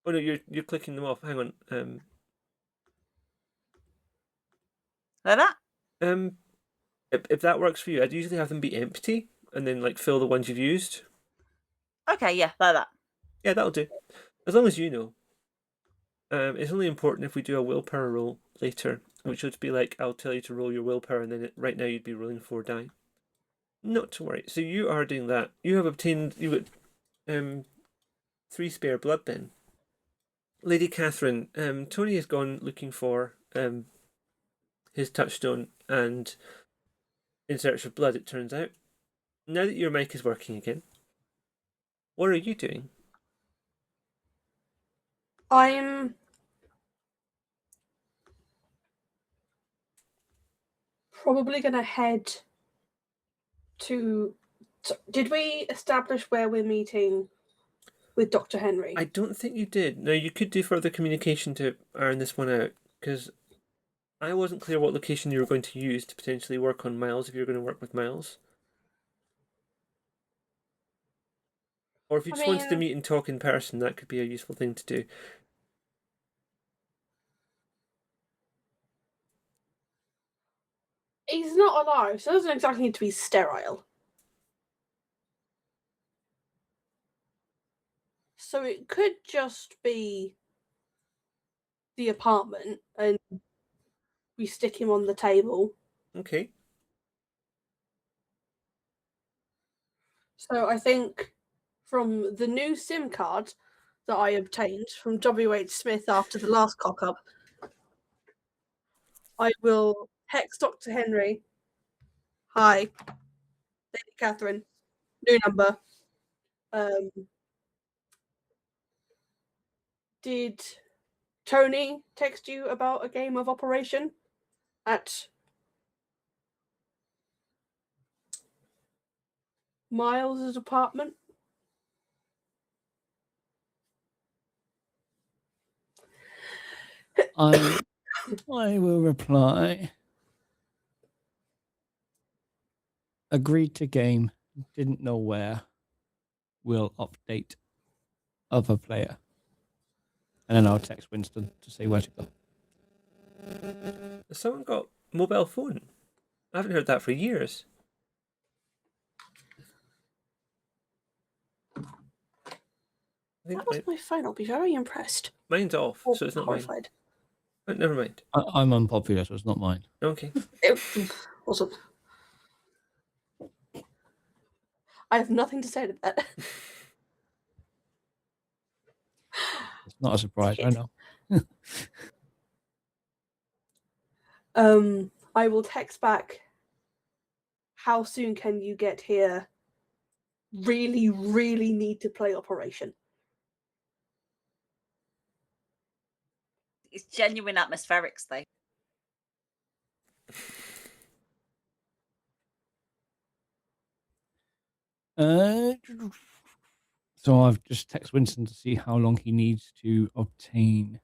no, you're clicking them off. Hang on. Like that? If that works for you, I'd usually have them be empty and then like fill the ones you've used. Okay, yeah, like that. Yeah, that'll do. As long as you know. It's only important if we do a willpower roll later, which would be like I'll tell you to roll your willpower, and then right now you'd be rolling 4 die. Not to worry. So you are doing that. You have obtained 3 spare blood then. Lady Catherine, Tony has gone looking for his touchstone and in search of blood, it turns out. Now that your mic is working again, what are you doing? I'm probably going to head to... Did we establish where we're meeting with Dr. Henry? I don't think you did. Now, you could do further communication to iron this one out, because I wasn't clear what location you were going to use to potentially work on Miles, if you were going to work with Miles. Or if you just wanted to meet and talk in person, that could be a useful thing to do. He's not alive, so it doesn't exactly need to be sterile. So it could just be the apartment, and we stick him on the table. Okay. So I think from the new SIM card that I obtained from W.H. Smith after the last cock-up, I will text Dr. Henry. Hi, Lady Catherine. New number. Did Tony text you about a game of Operation at Miles' apartment? I will reply. Agreed to game. Didn't know where. Will update other player. And then I'll text Winston to say where to go. Has someone got mobile phone? I haven't heard that for years. That was my phone. I'll be very impressed. Mine's off, so it's not horrified. Mine. Oh, never mind. I'm unpopular, so it's not mine. Okay. Awesome. I have nothing to say to that. It's not a surprise, I know. I will text back. How soon can you get here? Really, really need to play Operation. It's genuine atmospherics, though. So I've just texted Winston to see how long he needs to obtain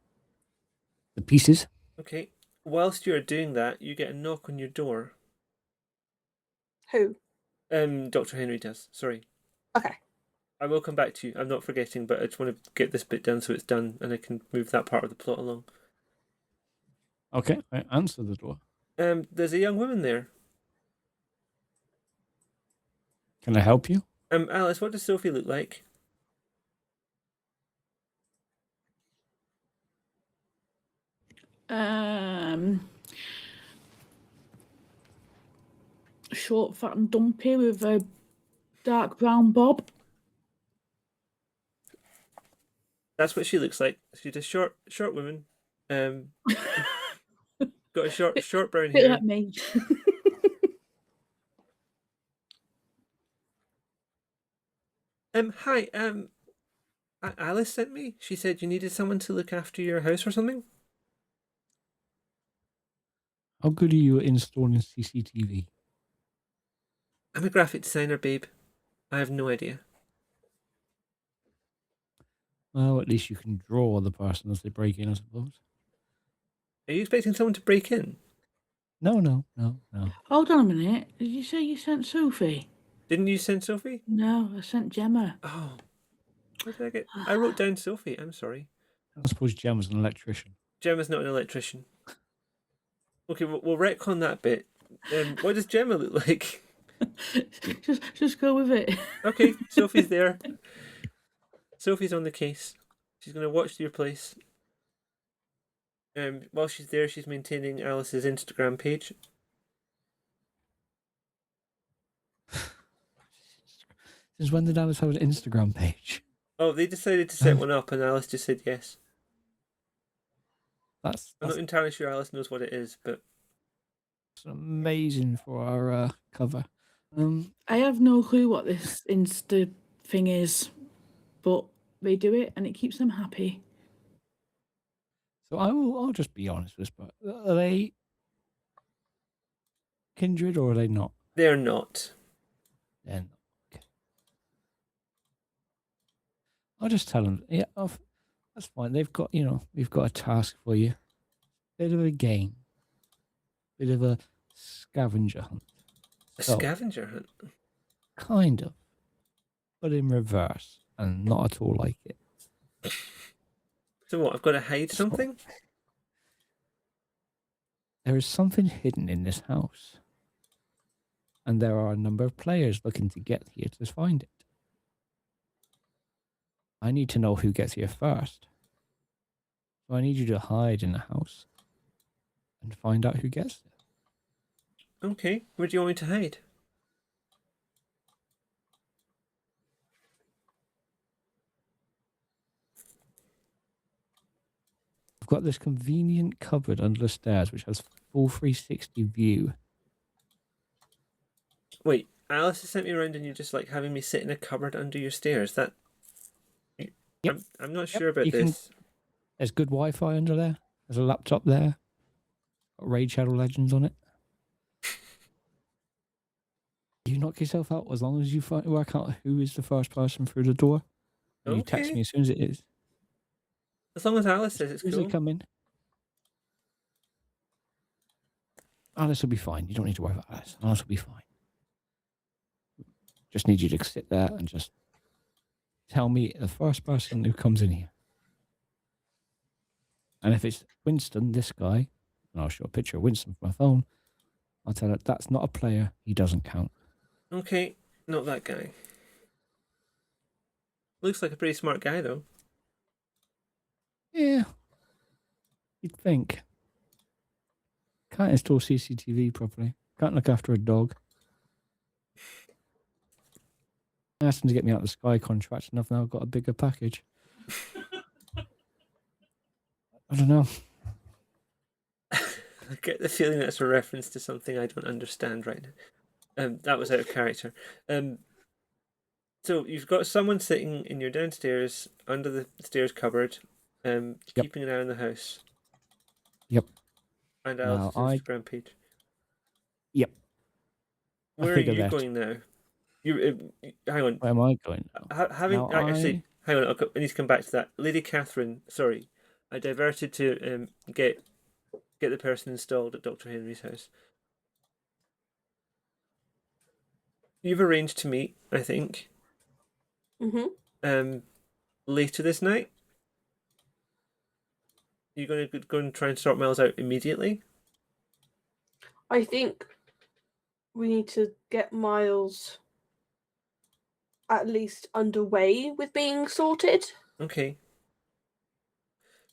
the pieces. Okay. Whilst you're doing that, you get a knock on your door. Who? Dr. Henry does. Sorry. Okay. I will come back to you. I'm not forgetting, but I just want to get this bit done so it's done and I can move that part of the plot along. Okay, I answer the door. There's a young woman there. Can I help you? Alice, what does Sophie look like? Short, fat, and dumpy with a dark brown bob. That's what she looks like. She's a short woman. Got a short brown Bit hair. like me. Hi. Alice sent me. She said you needed someone to look after your house or something. How good are you at installing CCTV? I'm a graphic designer, babe. I have no idea. Well, at least you can draw the person as they break in, I suppose. Are you expecting someone to break in? No. Hold on a minute. Did you say you sent Sophie? Didn't you send Sophie? No, I sent Gemma. Oh. Where did I get? I wrote down Sophie. I'm sorry. I suppose Gemma's an electrician. Gemma's not an electrician. Okay, we'll retcon that bit. What does Gemma look like? just go with it. Okay, Sophie's there. Sophie's on the case. She's going to watch your place. While she's there, she's maintaining Alice's Instagram page. Since when did Alice have an Instagram page? Oh, they decided to set one up and Alice just said yes. That's I'm not entirely sure Alice knows what it is, but amazing for our cover. I have no clue what this Insta thing is, but they do it and it keeps them happy. So I'll just be honest with you. Are they kindred or are they not? they're not. They're not. Okay. I'll just tell them. Yeah, that's fine. They've got, we've got a task for you. Bit of a game. Bit of a scavenger hunt. A So, scavenger hunt. kind of, but in reverse, and not at all like it. So what? I've got to hide So- something? There is something hidden in this house, and there are a number of players looking to get here to find it. I need to know who gets here first. So I need you to hide in the house and find out who gets there. Okay. Where do you want me to hide? I've got this convenient cupboard under the stairs which has full 360 view. Wait, Alice has sent me around and you're just like having me sit in a cupboard under your stairs. That. Yep. I'm not sure about You can- this. There's good Wi-Fi under there. There's a laptop there. Got Raid Shadow Legends on it. You knock yourself out as long as you work out who is the first person through the door. And you text Okay. me as soon as it is. As long as Alice says it's As soon as cool. they come in. Alice will be fine. You don't need to worry about Alice. Alice will be fine. Just need you to sit there and just tell me the first person who comes in here. And if it's Winston, this guy, and I'll show a picture of Winston from my phone, I'll tell her that's not a player. He doesn't count. Okay, not that guy. Looks like a pretty smart guy, though. Yeah. You'd think. Can't install CCTV properly. Can't look after a dog. I asked him to get me out of the Sky contract, and I've now got a bigger package. I don't know. I get the feeling that's a reference to something I don't understand right now. That was out of character. So you've got someone sitting in your downstairs under the stairs cupboard, keeping an eye on the house. Yep. And Now, Alice's Instagram page. Yep. Where are figured you that. going now? You hang on. Where am I going now? Actually, hang on. I need to come back to that. Lady Catherine, sorry, I diverted to get the person installed at Dr. Henry's house. You've arranged to meet, I think. Mm-hmm. Later this night. You're going to go and try and sort Miles out immediately? I think we need to get Miles at least underway with being sorted. Okay.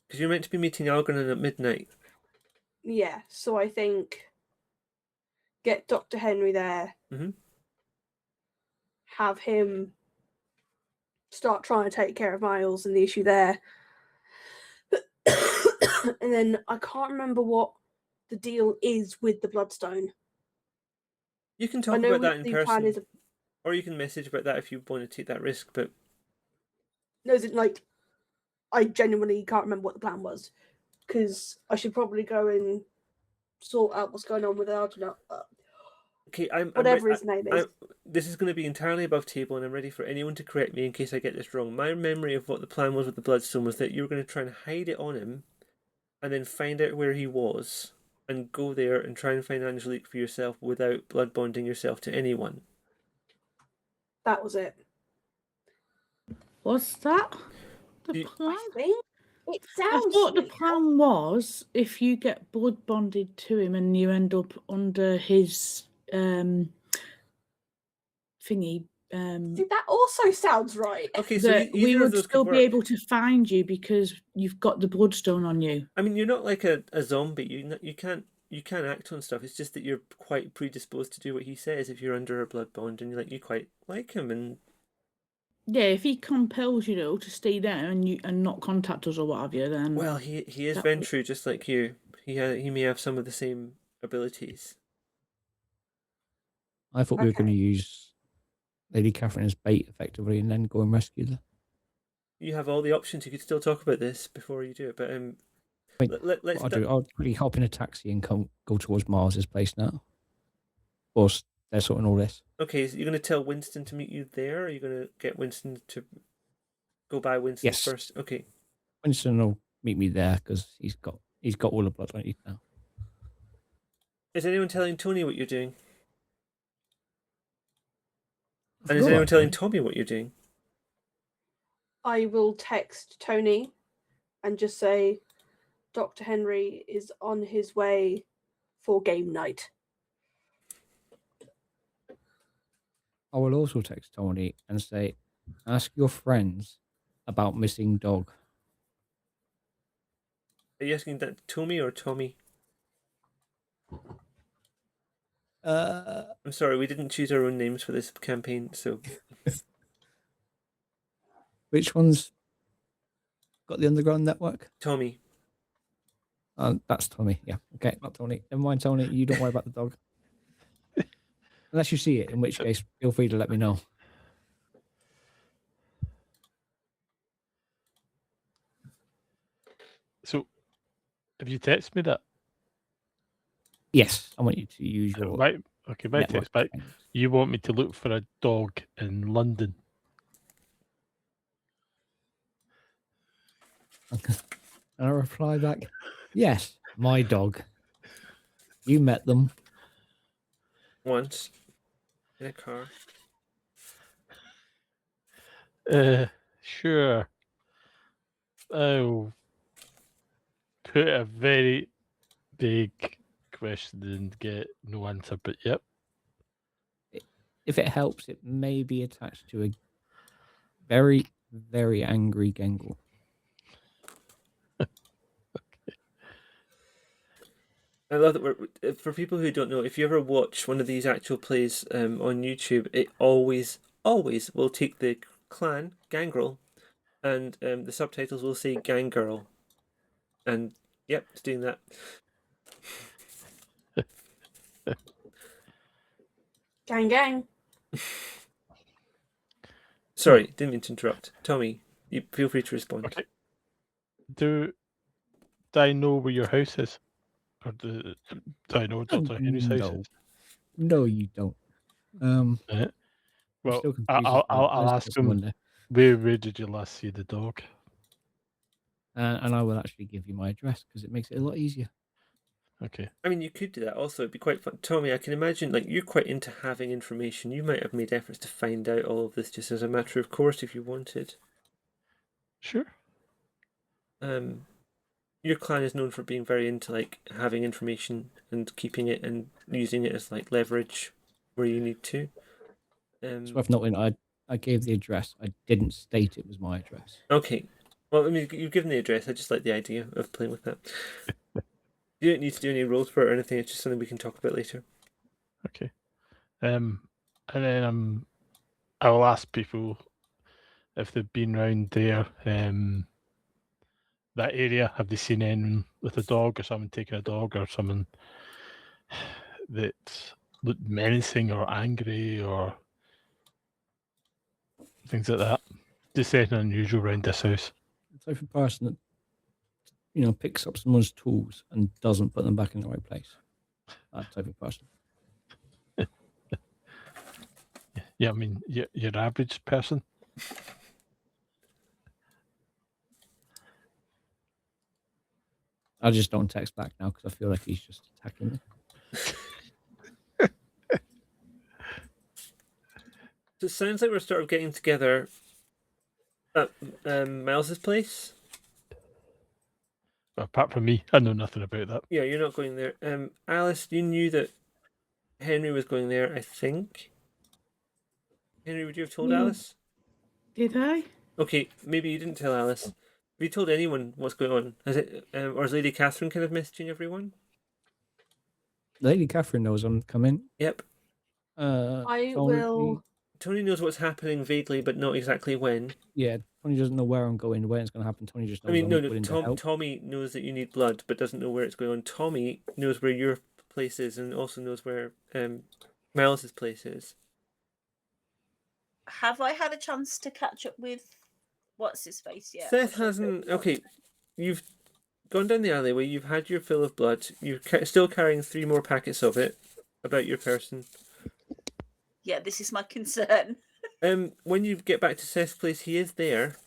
Because you're meant to be meeting Algernon at midnight. Yeah, so I think get Dr. Henry there. Mhm. Have him start trying to take care of Miles and the issue there. And then I can't remember what the deal is with the Bloodstone. You can I talk know about that in the plan person. is Or you can message about that if you want to take that risk, but I genuinely can't remember what the plan was, because I should probably go and sort out what's going on with Algernon. okay, Whatever his name is. This is going to be entirely above table, and I'm ready for anyone to correct me in case I get this wrong. My memory of what the plan was with the Bloodstone was that you were going to try and hide it on him, and then find out where he was, and go there and try and find Angelique for yourself without blood bonding yourself to anyone. That was it. Was that the You- plan? I think it I sounds. thought the like plan was if you get blood bonded to him and you end up under his thingy, See, that also sounds right. Okay, so that we either of would those still could be work. able to find you because you've got the bloodstone on you. I mean, you're not like a zombie. You can't act on stuff. It's just that you're quite predisposed to do what he says if you're under a blood bond, and you quite like him, and Yeah, if he compels you to stay there and not contact us or what have you, then Well, he is that- Ventrue just like you. He may have some of the same abilities. I thought we were going to Okay. use Lady Catherine as bait effectively and then go and rescue them. You have all the options. You could still talk about this before you do it, but let's. What I'll do, I'll quickly hop in a taxi and go towards Mars's place now. Whilst they're sorting all this. Okay, so you're going to tell Winston to meet you there, or are you going to get Winston to go by Winston Yes. first? Okay. Winston will meet me there because he's got all the blood I need now. Is anyone telling Tony what you're doing? I And is forgot anyone about telling that. Tommy what you're doing? I will text Tony and just say Dr. Henry is on his way for game night. I will also text Tony and say, ask your friends about missing dog. Are you asking that Tommy or Tommy? I'm sorry, we didn't choose our own names for this campaign, so. Which one's got the underground network? Tommy. That's Tommy. Yeah. Okay, not Tony. Never mind, Tony. You don't worry about the dog. Unless you see it, in which case, feel free to let me know. So, have you texted me that? Yes, I want you to use your. My network text back. friends. You want me to look for a dog in London? And I reply back, yes, my dog. You met them. Once. In a car. Sure. I'll put a very big question and get no answer, but yep. If it helps, it may be attached to a very, very angry Gengle. I love that for people who don't know, if you ever watch one of these actual plays on YouTube, it always will take the clan, Gangrel, and the subtitles will say Ganggirl. And yep, it's doing that. Gang, gang. Sorry, didn't mean to interrupt. Tommy, you feel free to respond. Okay. Do I know where your house is? Or do I know Dr. Henry's house is? No, you don't. Right. Well, still confused as to I'll where's ask this him, Monday. where did you last see the dog? And I will actually give you my address because it makes it a lot easier. Okay. I mean, you could do that also. It'd be quite fun. Tommy, I can imagine, like, you're quite into having information. You might have made efforts to find out all of this just as a matter of course if you wanted. Sure. Your clan is known for being very into, like, having information and keeping it and using it as, like, leverage where you need to. It's worth noting I gave the address. I didn't state it was my address. Okay. Well, I mean, you've given the address. I just like the idea of playing with that. You don't need to do any rolls for it or anything. It's just something we can talk about later. Okay. And then I will ask people if they've been round there, that area. Have they seen anyone with a dog or someone taking a dog or someone that looked menacing or angry or things like that? Just anything unusual around this house. The type of person that, picks up someone's tools and doesn't put them back in the right place. That type of person. Yeah, I mean, your average person. I just don't text back now because I feel like he's just attacking me. So it sounds like we're sort of getting together at Miles's place. Apart from me, I know nothing about that. Yeah, you're not going there. Alice, you knew that Henry was going there, I think. Henry, would you have told Alice? Did I? Okay, maybe you didn't tell Alice. Have you told anyone what's going on? Has it, or is Lady Catherine kind of messaging everyone? Lady Catherine knows I'm coming. Yep. I will Tony knows what's happening vaguely, but not exactly when. Yeah, Tony doesn't know where I'm going, when it's going to happen. Tony just knows I mean, I'm no. willing to help. Tommy knows that you need blood, but doesn't know where it's going on. Tommy knows where your place is, and also knows where Miles' place is. Have I had a chance to catch up with what's his face yet? Seth hasn't. Okay, you've gone down the alleyway. You've had your fill of blood. You're still carrying 3 more packets of it about your person. Yeah, this is my concern. When you get back to Seth's place, he is there.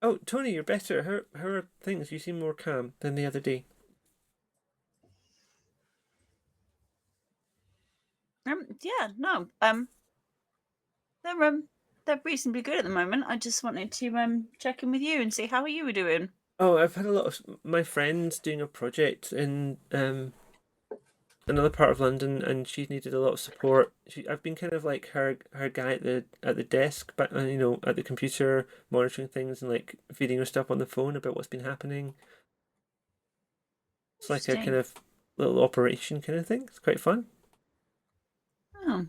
Oh, Tony, you're better. How are things? You seem more calm than the other day. Yeah, no. They're reasonably good at the moment. I just wanted to check in with you and see how you were doing. Oh, I've had a lot of my friends doing a project in another part of London, and she's needed a lot of support. I've been kind of like her guy at the desk, but you know, at the computer, monitoring things and like feeding her stuff on the phone about what's been happening. It's like a kind of little operation kind of thing. It's quite fun. Oh,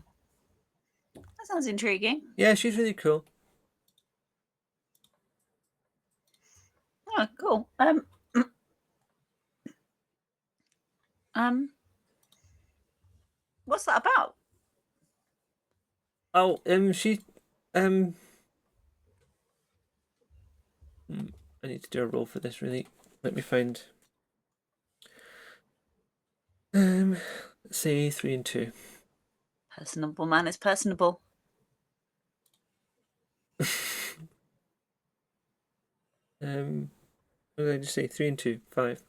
that sounds intriguing. Yeah, she's really cool. Oh, cool. What's that about? Oh, she, I need to do a roll for this. Really, let me find. Say 3 and 2. Personable man is personable. What did I just say? 3 and 2, 5.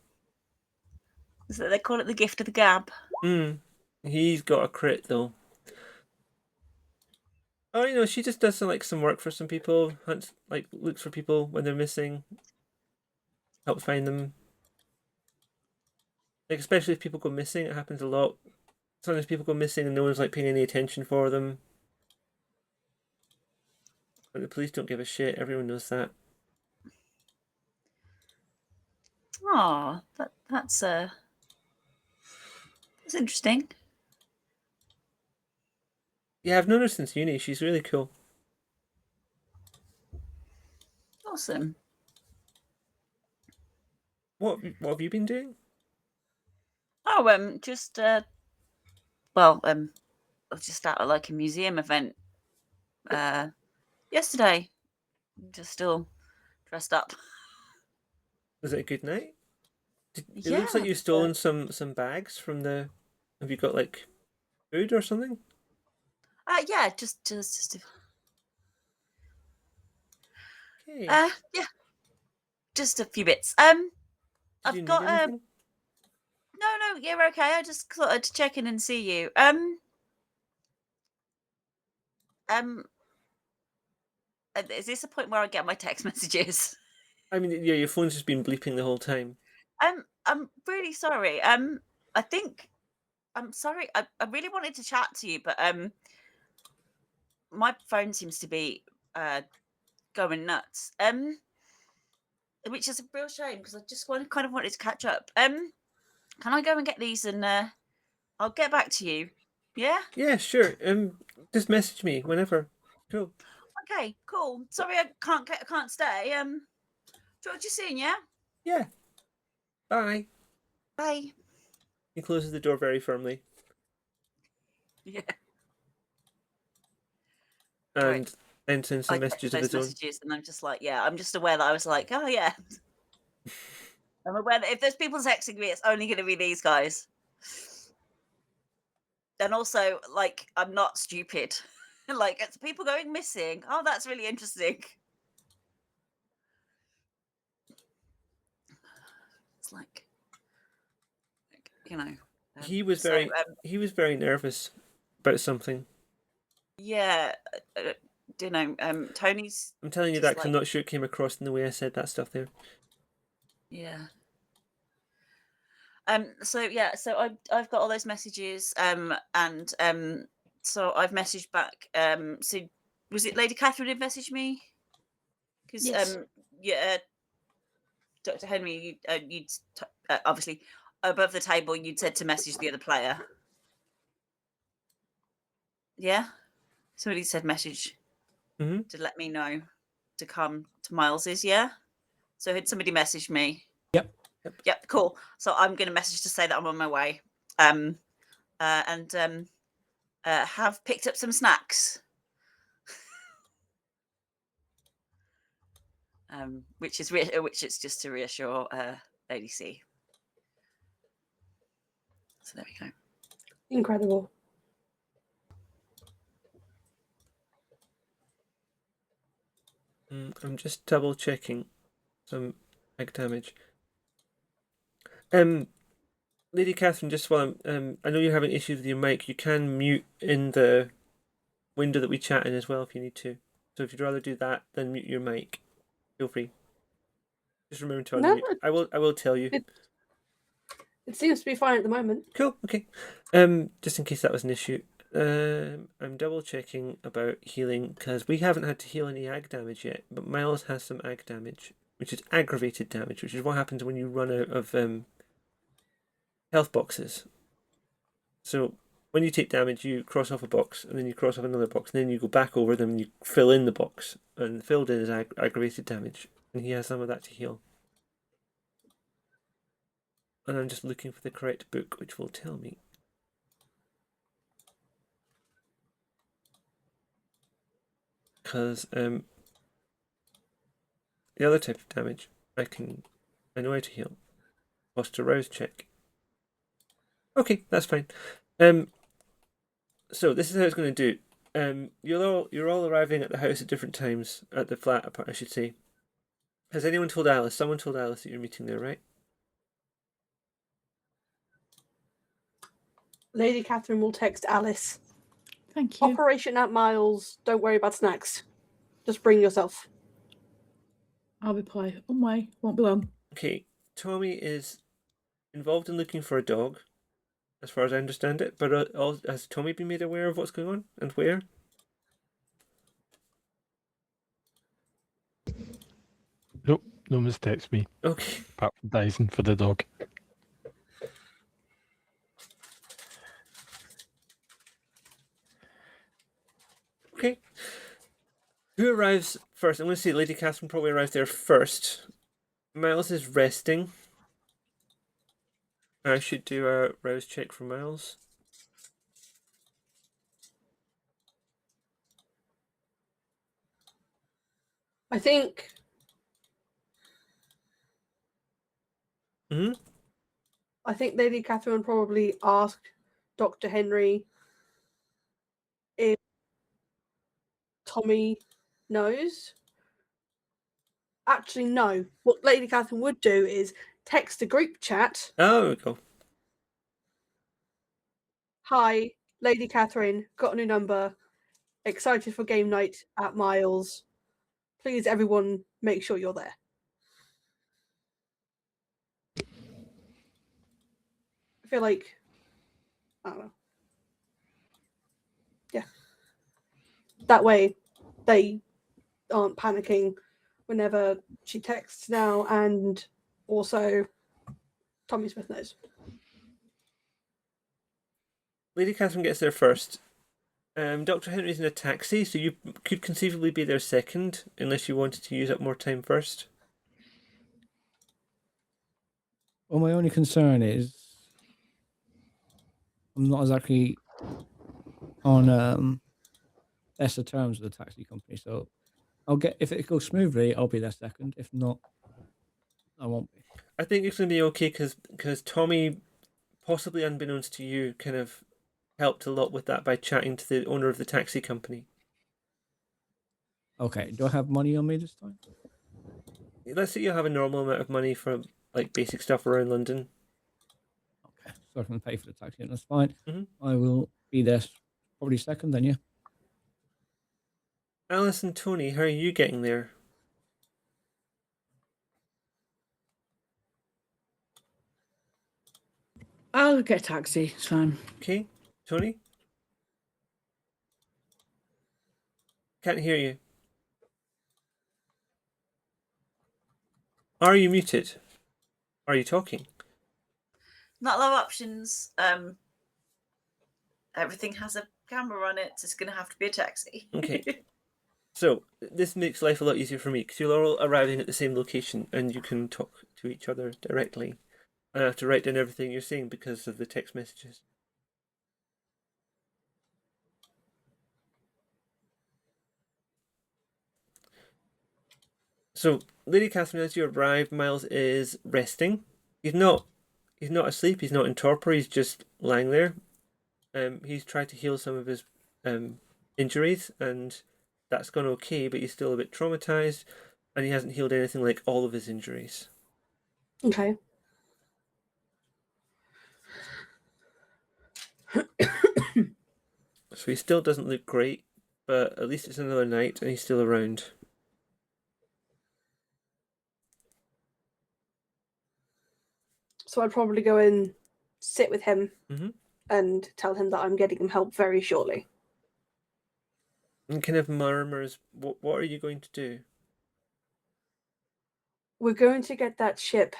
So they call it the gift of the gab. He's got a crit though. Oh, you know, she just does some work for some people. Hunts, like, looks for people when they're missing. Helps find them. Like, especially if people go missing, it happens a lot. Sometimes people go missing and no one's like paying any attention for them. But the police don't give a shit. Everyone knows that. Oh, that's interesting. Yeah, I've known her since uni. She's really cool. Awesome. What have you been doing? Oh, just I was just at like a museum event yesterday. Just still dressed up. Was it a good night? It Yeah, looks like you've stolen some bags from the. Have you got like food or something? Yeah, just Okay. yeah, just a few bits. Did I've you need got anything? no, you're okay. I just thought I'd check in and see you. Is this a point where I get my text messages? I mean, yeah, your phone's just been bleeping the whole time. I'm really sorry. I think I'm sorry. I really wanted to chat to you, but my phone seems to be going nuts. Which is a real shame because I just kind of wanted to catch up. Can I go and get these and I'll get back to you? Yeah. Yeah, sure. Just message me whenever. Cool. Okay. Cool. Sorry, I can't stay. Talk to you soon. Yeah. Yeah. Bye. Bye. He closes the door very firmly. Yeah. And then sends some I get messages of those his own. messages, and I'm just like, yeah. I'm just aware that I was like, oh yeah. I'm aware that if there's people texting me, it's only going to be these guys. And also, like, I'm not stupid. Like, it's people going missing. Oh, that's really interesting. It's like, you know. He was very nervous about something. Yeah, you know, Tony's. I'm telling you just that 'cause I'm not sure it came across in the way I said that stuff there. Yeah. So yeah, so I've got all those messages, and so I've messaged back. So was it Lady Catherine who messaged me? Because Yes. yeah, Dr. Henry, you'd obviously above the table, you'd said to message the other player. Yeah. Somebody said message Mhm. to let me know to come to Miles's. Yeah. So had somebody messaged me? Yep. Yep. Cool. So I'm going to message to say that I'm on my way. And have picked up some snacks. Which is just to reassure Lady C. So there we go. Incredible. I'm just double checking some egg damage. Lady Catherine, just while I know you're having issues with your mic, you can mute in the window that we chat in as well if you need to. So if you'd rather do that than mute your mic, feel free. Just remember to No, unmute. I will tell you. It seems to be fine at the moment. Cool. Okay. Just in case that was an issue. I'm double checking about healing because we haven't had to heal any ag damage yet, but Miles has some ag damage, which is aggravated damage, which is what happens when you run out of health boxes. So when you take damage, you cross off a box, and then you cross off another box, and then you go back over them and you fill in the box. And filled in is aggravated damage, and he has some of that to heal. And I'm just looking for the correct book, which will tell me. Because the other type of damage, I know how to heal. Cost a rouse check. Okay, that's fine. So this is how it's going to do. You're all arriving at the house at different times, at the flat, I should say. Has anyone told Alice? Someone told Alice that you're meeting there, right? Lady Catherine will text Alice. Thank you. Operation at Miles. Don't worry about snacks. Just bring yourself. I'll reply. On way. Won't be long. Okay, Tommy is involved in looking for a dog, as far as I understand it. But has Tommy been made aware of what's going on and where? Nope, no one's texted me Okay. apart from Dyson for the dog. Okay. Who arrives first? I'm going to say Lady Catherine probably arrives there first. Miles is resting. I should do a rouse check for Miles. I think. I think Lady Catherine probably asked Dr. Henry if Tommy knows. Actually, no. What Lady Catherine would do is text the group chat. Oh, there we go. Hi, Lady Catherine, got a new number. Excited for game night at Miles. Please, everyone, make sure you're there. I feel like, I don't know. Yeah. That way, they aren't panicking whenever she texts now, and also Tommy Smith knows. Lady Catherine gets there first. Dr. Henry's in a taxi, so you could conceivably be there second, unless you wanted to use up more time first. Well, my only concern is I'm not exactly on best of terms with the taxi company, so if it goes smoothly, I'll be there second. If not, I won't be. I think it's going to be okay because Tommy, possibly unbeknownst to you, kind of helped a lot with that by chatting to the owner of the taxi company. Okay, do I have money on me this time? Let's say you have a normal amount of money for like basic stuff around London. Okay, so I can pay for the taxi, and that's fine. Mhm. I will be there probably second then, yeah. Alice and Tony, how are you getting there? I'll get a taxi. It's fine. Okay, Tony? Can't hear you. Are you muted? Are you talking? Not a lot of options. Everything has a camera on it. So it's going to have to be a taxi. Okay. So this makes life a lot easier for me because you're all arriving at the same location and you can talk to each other directly. I have to write down everything you're saying because of the text messages. So, Lady Catherine, as you arrive, Miles is resting. He's not asleep. He's not in torpor. He's just lying there. He's tried to heal some of his injuries, and that's gone okay. But he's still a bit traumatized, and he hasn't healed anything like all of his injuries. Okay. So he still doesn't look great, but at least it's another night, and he's still around. So I'd probably go and sit with him Mhm. and tell him that I'm getting him help very shortly. And kind of murmurs, what are you going to do? We're going to get that chip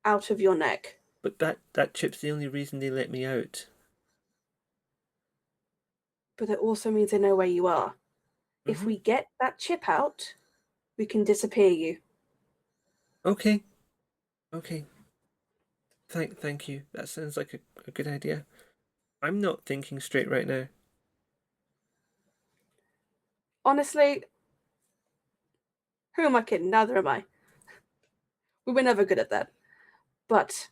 out of your neck. But that chip's the only reason they let me out. But it also means I know where you are. If Mhm. we get that chip out, we can disappear you. Okay. Thank you. That sounds like a good idea. I'm not thinking straight right now. Honestly, who am I kidding? Neither am I. We were never good at that. But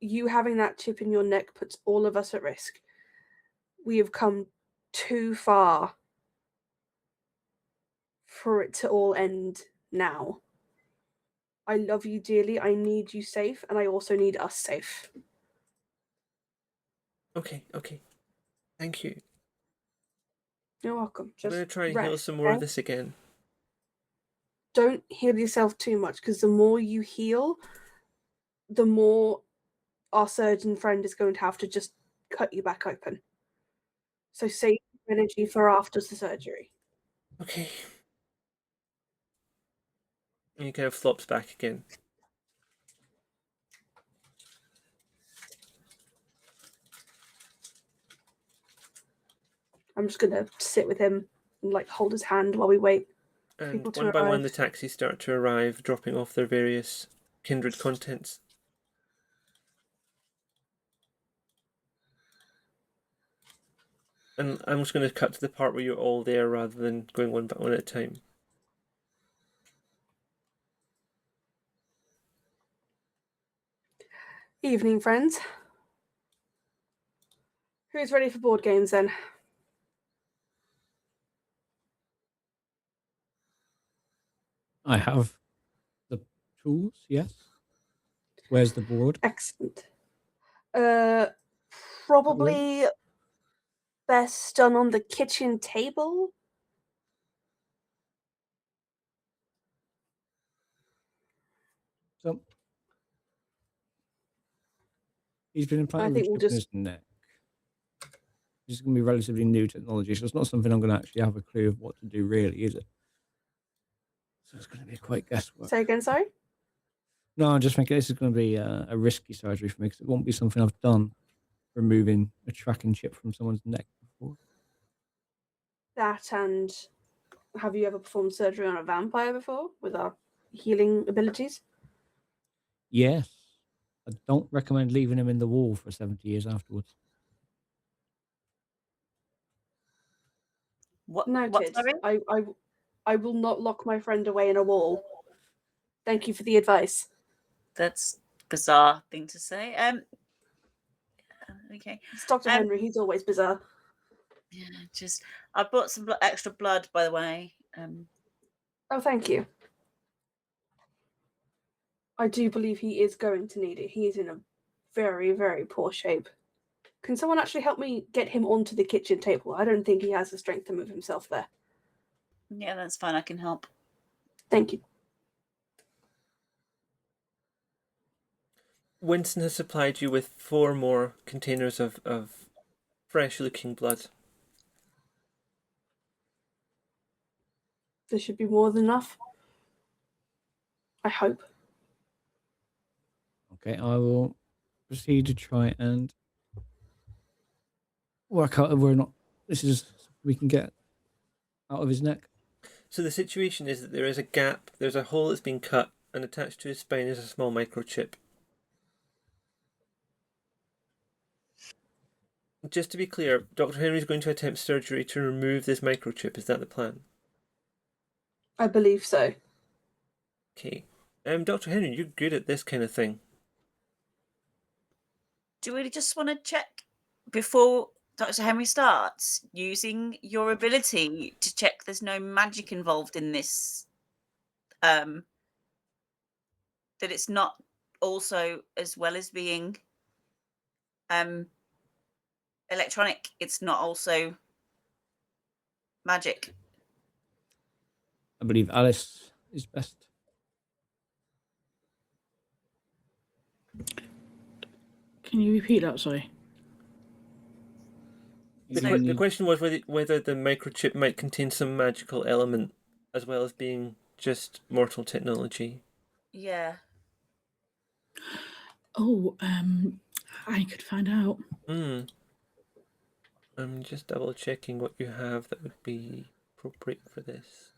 you having that chip in your neck puts all of us at risk. We have come too far for it to all end now. I love you dearly. I need you safe, and I also need us safe. Okay. Thank you. You're welcome. I'm going to Just try and rest, heal some more of okay? this again. Don't heal yourself too much, because the more you heal, the more our surgeon friend is going to have to just cut you back open. So save energy for after the surgery. Okay. And he kind of flops back again. I'm just going to sit with him and hold his hand while we wait for And people to one by one, arrive. the taxis start to arrive, dropping off their various kindred contents. And I'm just going to cut to the part where you're all there rather than going one by one at a time. Evening, friends. Who's ready for board games then? I have the tools, yes. Where's the board? Excellent. Probably best done on the kitchen table. So he's been I implanting think a we'll chip in just. his neck. This is going to be relatively new technology, so it's not something I'm going to actually have a clue of what to do, really, is it? So it's going to be quite guesswork. Say again, sorry? No, I'm just thinking this is going to be a risky surgery for me because it won't be something I've done, removing a tracking chip from someone's neck before. That, and have you ever performed surgery on a vampire before with our healing abilities? Yes. I don't recommend leaving him in the wall for 70 years afterwards. What? Noted. Sorry? I will not lock my friend away in a wall. Thank you for the advice. That's a bizarre thing to say. Okay. It's Dr. Henry. He's always bizarre. Yeah, I brought some extra blood, by the way. Oh, thank you. I do believe he is going to need it. He is in a very, very poor shape. Can someone actually help me get him onto the kitchen table? I don't think he has the strength to move himself there. Yeah, that's fine. I can help. Thank you. Winston has supplied you with 4 more containers of fresh-looking blood. There should be more than enough. I hope. Okay, I will proceed to try and work out if we're not this is we can get out of his neck. So the situation is that there is a gap, there's a hole that's been cut, and attached to his spine is a small microchip. Just to be clear, Dr. Henry's going to attempt surgery to remove this microchip. Is that the plan? I believe so. Okay. Dr. Henry, you're good at this kind of thing. Do we just want to check before Dr. Henry starts using your ability to check there's no magic involved in this? That it's not also, as well as being electronic, it's not also magic. I believe Alice is best. Can you repeat that? Sorry. The question was whether the microchip might contain some magical element as well as being just mortal technology. Yeah. Oh, I could find out. I'm just double checking what you have that would be appropriate for this.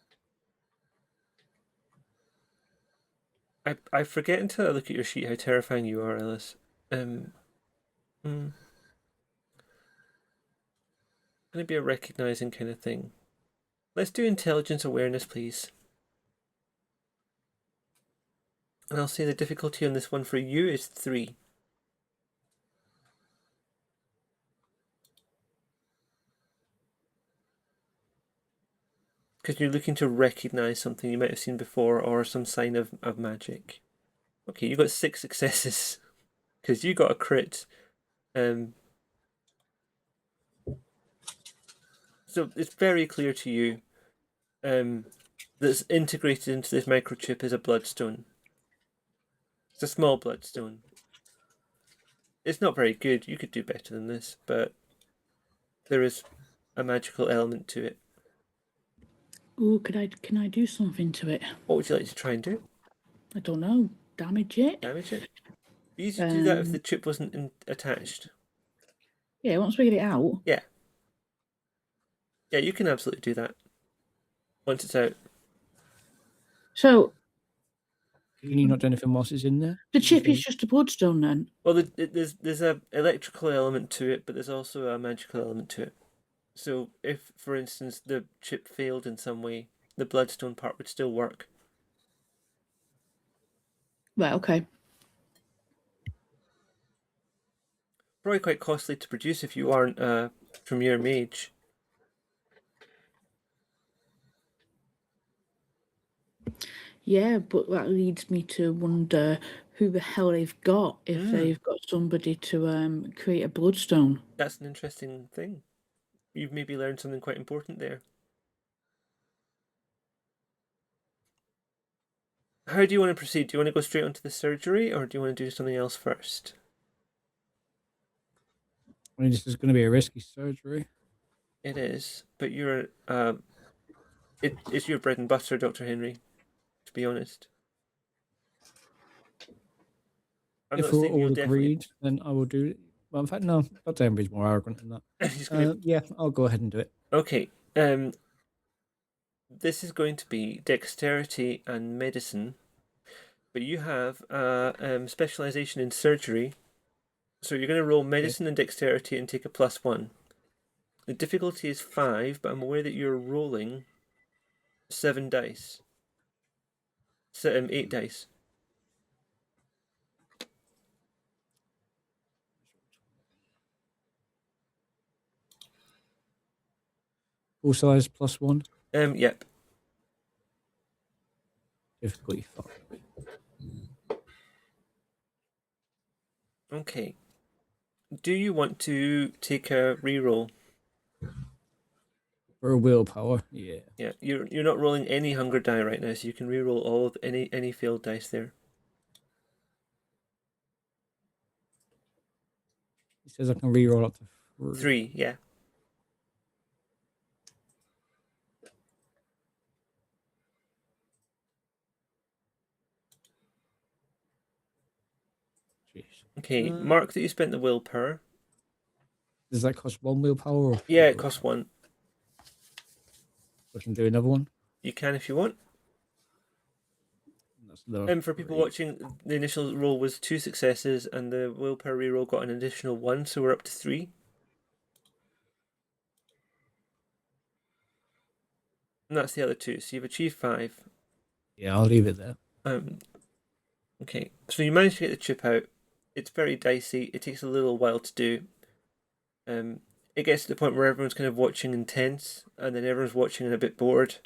I forget until I look at your sheet how terrifying you are, Alice. Gonna be a recognizing kind of thing. Let's do intelligence awareness, please. And I'll say the difficulty on this one for you is 3. Because you're looking to recognize something you might have seen before or some sign of magic. Okay, you got 6 successes. Because you got a crit. So it's very clear to you that's integrated into this microchip is a bloodstone. It's a small bloodstone. It's not very good. You could do better than this, but there is a magical element to it. Oh, can I do something to it? What would you like to try and do? I don't know. Damage it? Damage it? You could do that if the chip wasn't attached. Yeah, once we get it out. Yeah. Yeah, you can absolutely do that. Once it's out. So... Can you not do anything whilst it's in there? The chip is just a bloodstone then? Well, there's a electrical element to it, but there's also a magical element to it. So if, for instance, the chip failed in some way, the bloodstone part would still work. Right, okay. Probably quite costly to produce if you aren't a premier mage. Yeah, but that leads me to wonder who the hell they've got if they've got somebody to create a bloodstone. That's an interesting thing. You've maybe learned something quite important there. How do you want to proceed? Do you want to go straight onto the surgery, or do you want to do something else first? I mean, this is going to be a risky surgery. It is, but you're it's your bread and butter, Dr. Henry. To be honest, If we're all agreed, then I will do it. Well, in fact, no. Dr. Henry's more arrogant than that. Yeah, I'll go ahead and do it. Okay. This is going to be dexterity and medicine, but you have specialization in surgery, so you're going to roll medicine and dexterity and take a +1. The difficulty is 5, but I'm aware that you're rolling 7 dice. 8 dice. Full size +1. Yep. Difficulty 5. Okay. Do you want to take a reroll? For a willpower, yeah. Yeah, you're not rolling any hunger die right now, so you can reroll all of any failed dice there. He says I can reroll up to 3, yeah. Jeez. Okay, mark that you spent the willpower. Does that cost 1 willpower? Or Yeah, it costs 1. I can do another one. You can if you want. That's another And for people 3. watching, the initial roll was 2 successes, and the willpower reroll got an additional 1, so we're up to 3. And that's the other 2. So you've achieved 5. Yeah, I'll leave it there. Okay, so you managed to get the chip out. It's very dicey. It takes a little while to do. It gets to the point where everyone's kind of watching intense, and then everyone's watching and a bit bored,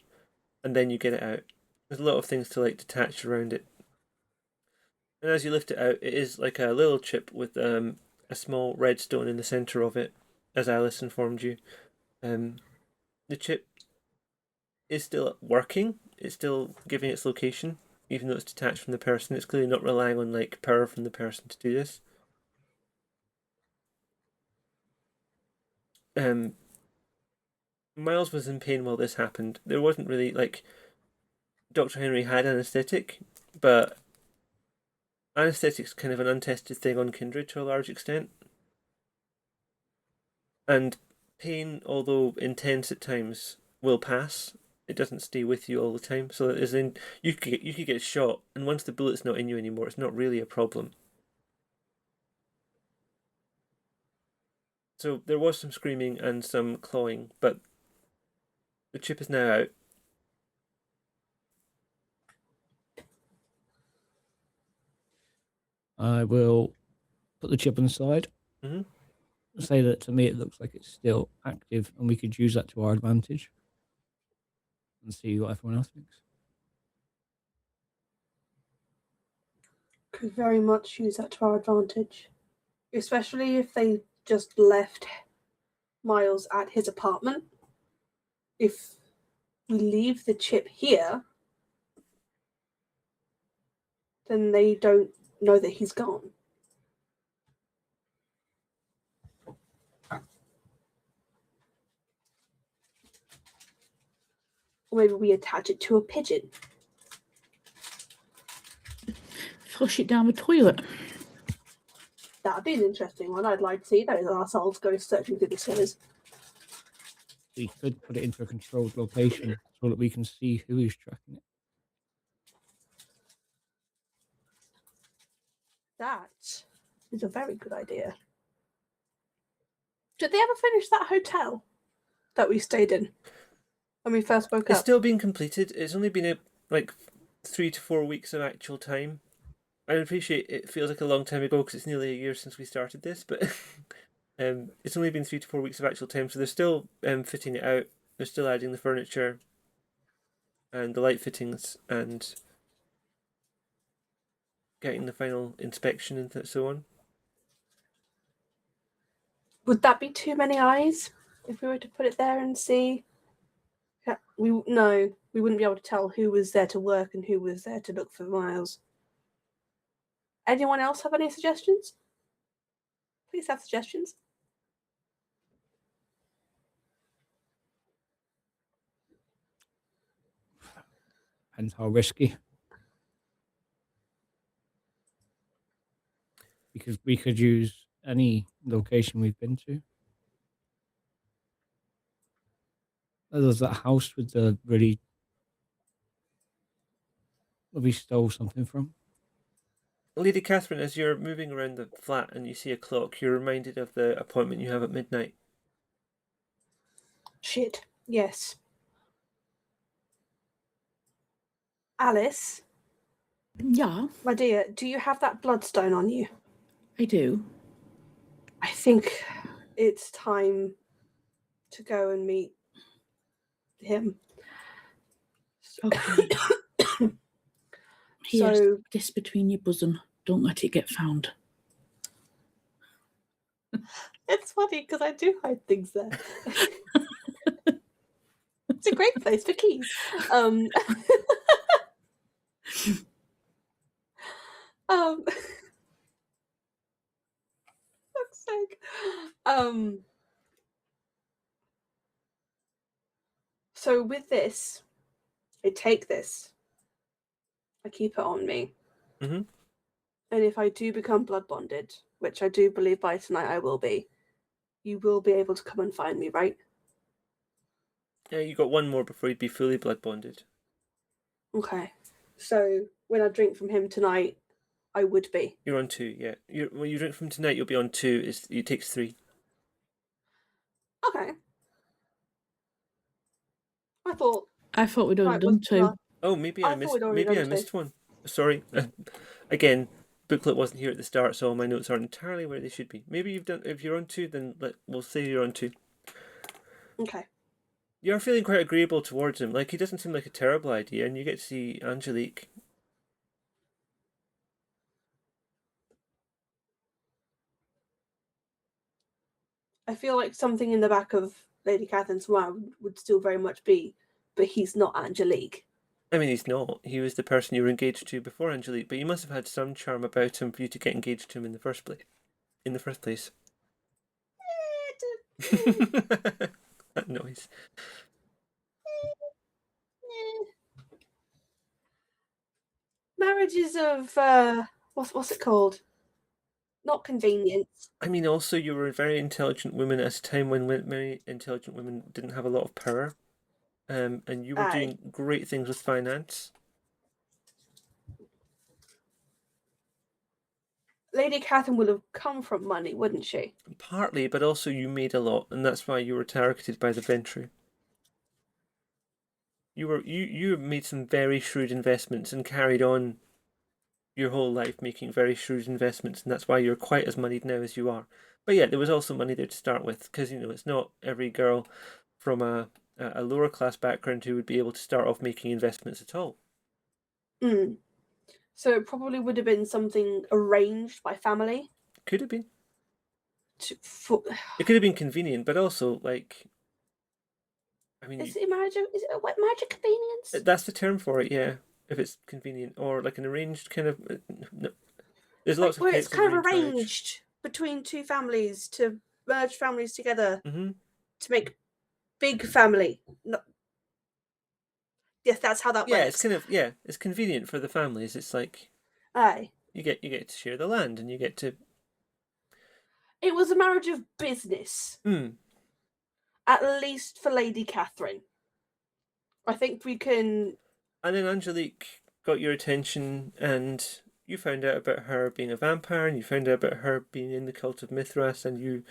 and then you get it out. There's a lot of things to like detach around it. And as you lift it out, it is like a little chip with a small red stone in the center of it, as Alice informed you. The chip is still working. It's still giving its location, even though it's detached from the person. It's clearly not relying on like power from the person to do this. Miles was in pain while this happened. There wasn't really like Dr. Henry had anesthetic, but anesthetic's kind of an untested thing on Kindred to a large extent. And pain, although intense at times, will pass. It doesn't stay with you all the time. So as in you could get shot, and once the bullet's not in you anymore, it's not really a problem. So there was some screaming and some clawing, but the chip is now out. I will put the chip on the side. Mhm. Say that to me it looks like it's still active, and we could use that to our advantage. And see what everyone else thinks. Could very much use that to our advantage. Especially if they just left Miles at his apartment. If we leave the chip here, then they don't know that he's gone. Or maybe we attach it to a pigeon. Flush it down the toilet. That'd be an interesting one. I'd like to see those arseholes go searching through the sewers. We could put it into a controlled location so that we can see who is tracking it. That is a very good idea. Did they ever finish that hotel that we stayed in when we first woke It's up? still being completed. It's only been like 3 to 4 weeks of actual time. I appreciate it feels like a long time ago because it's nearly a year since we started this, but it's only been 3 to 4 weeks of actual time, so they're still fitting it out. They're still adding the furniture and the light fittings and getting the final inspection and so on. Would that be too many eyes if we were to put it there and see? We wouldn't be able to tell who was there to work and who was there to look for Miles. Anyone else have any suggestions? Please have suggestions. Depends how risky. Because we could use any location we've been to. There's that house with the really... where we stole something from. Lady Catherine, as you're moving around the flat and you see a clock, you're reminded of the appointment you have at midnight. Shit. Yes. Alice, Yeah, my dear, do you have that bloodstone on you? I do. I think it's time to go and meet him. Okay. Here's So, this between your bosom. Don't let it get found. it's funny because I do hide things there. It's a great place for keys. Fuck's sake. So with this, I take this. I keep it on me. Mm-hmm. And if I do become blood bonded, which I do believe by tonight I will be, you will be able to come and find me, right? Yeah, you got one more before you'd be fully blood bonded. Okay. So when I drink from him tonight, I would be. You're on 2, yeah. When you drink from tonight, you'll be on 2. It takes 3. Okay. I thought we'd already right, done was 2. Oh, maybe I I thought missed. we'd already Maybe I done missed one. Sorry. Again, booklet wasn't here at the start, so all my notes aren't entirely where they should be. Maybe you've done. If you're on 2, then we'll say you're on 2. Okay. You're feeling quite agreeable towards him. Like, he doesn't seem like a terrible idea, and you get to see Angelique. I feel like something in the back of Lady Catherine's mind would still very much be, but he's not Angelique. I mean, he's not. He was the person you were engaged to before Angelique, but you must have had some charm about him for you to get engaged to him in the first place. That noise. Marriages of what's it called? Not convenience. I mean, also, you were a very intelligent woman at a time when many intelligent women didn't have a lot of power. And you were doing great things with finance. Lady Catherine would have come from money, wouldn't she? Partly, but also you made a lot, and that's why you were targeted by the Ventry. You made some very shrewd investments and carried on your whole life making very shrewd investments, and that's why you're quite as moneyed now as you are. But yeah, there was also money there to start with, because it's not every girl from a lower class background who would be able to start off making investments at all. Mm. So it probably would have been something arranged by family. Could have been. It could have been convenient, but also like, I mean, is it a marriage of convenience? That's the term for it, yeah. If it's convenient, or like an arranged kind of. No, there's lots where of it's kind of arranged arranged between two families to merge families together to make big family. No. Yes, that's how that works. Yeah, it's kind of it's convenient for the families. It's like you get to share the land, and you get to. It was a marriage of business. At least for Lady Catherine. I think we can. And then Angelique got your attention, and you found out about her being a vampire, and you found out about her being in the cult of Mithras, and you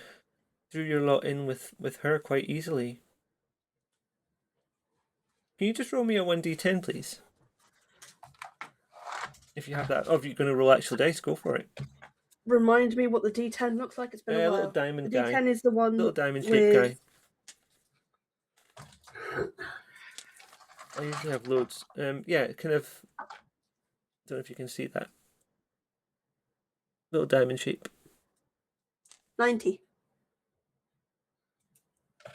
threw your lot in with her quite easily. Can you just roll me a 1d10, please? If you have that. Or if you're going to roll actual dice, go for it. Remind me what the D10 looks like. It's been a while. Little diamond the guy. D10 is the one. Little diamond shaped guy. I usually have loads. Yeah, kind of. Don't know if you can see that. Little diamond shape. 90.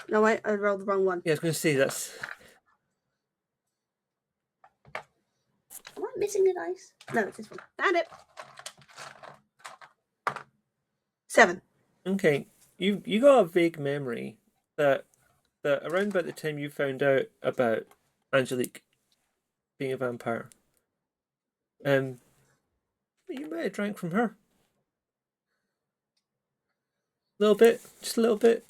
No, wait, I rolled the wrong one. Yeah, I was going to say that's. Am I missing a dice? No, it's this one. Found it. 7. Okay, you got a vague memory that around about the time you found out about Angelique being a vampire, you might have drank from her. A little bit, just a little bit.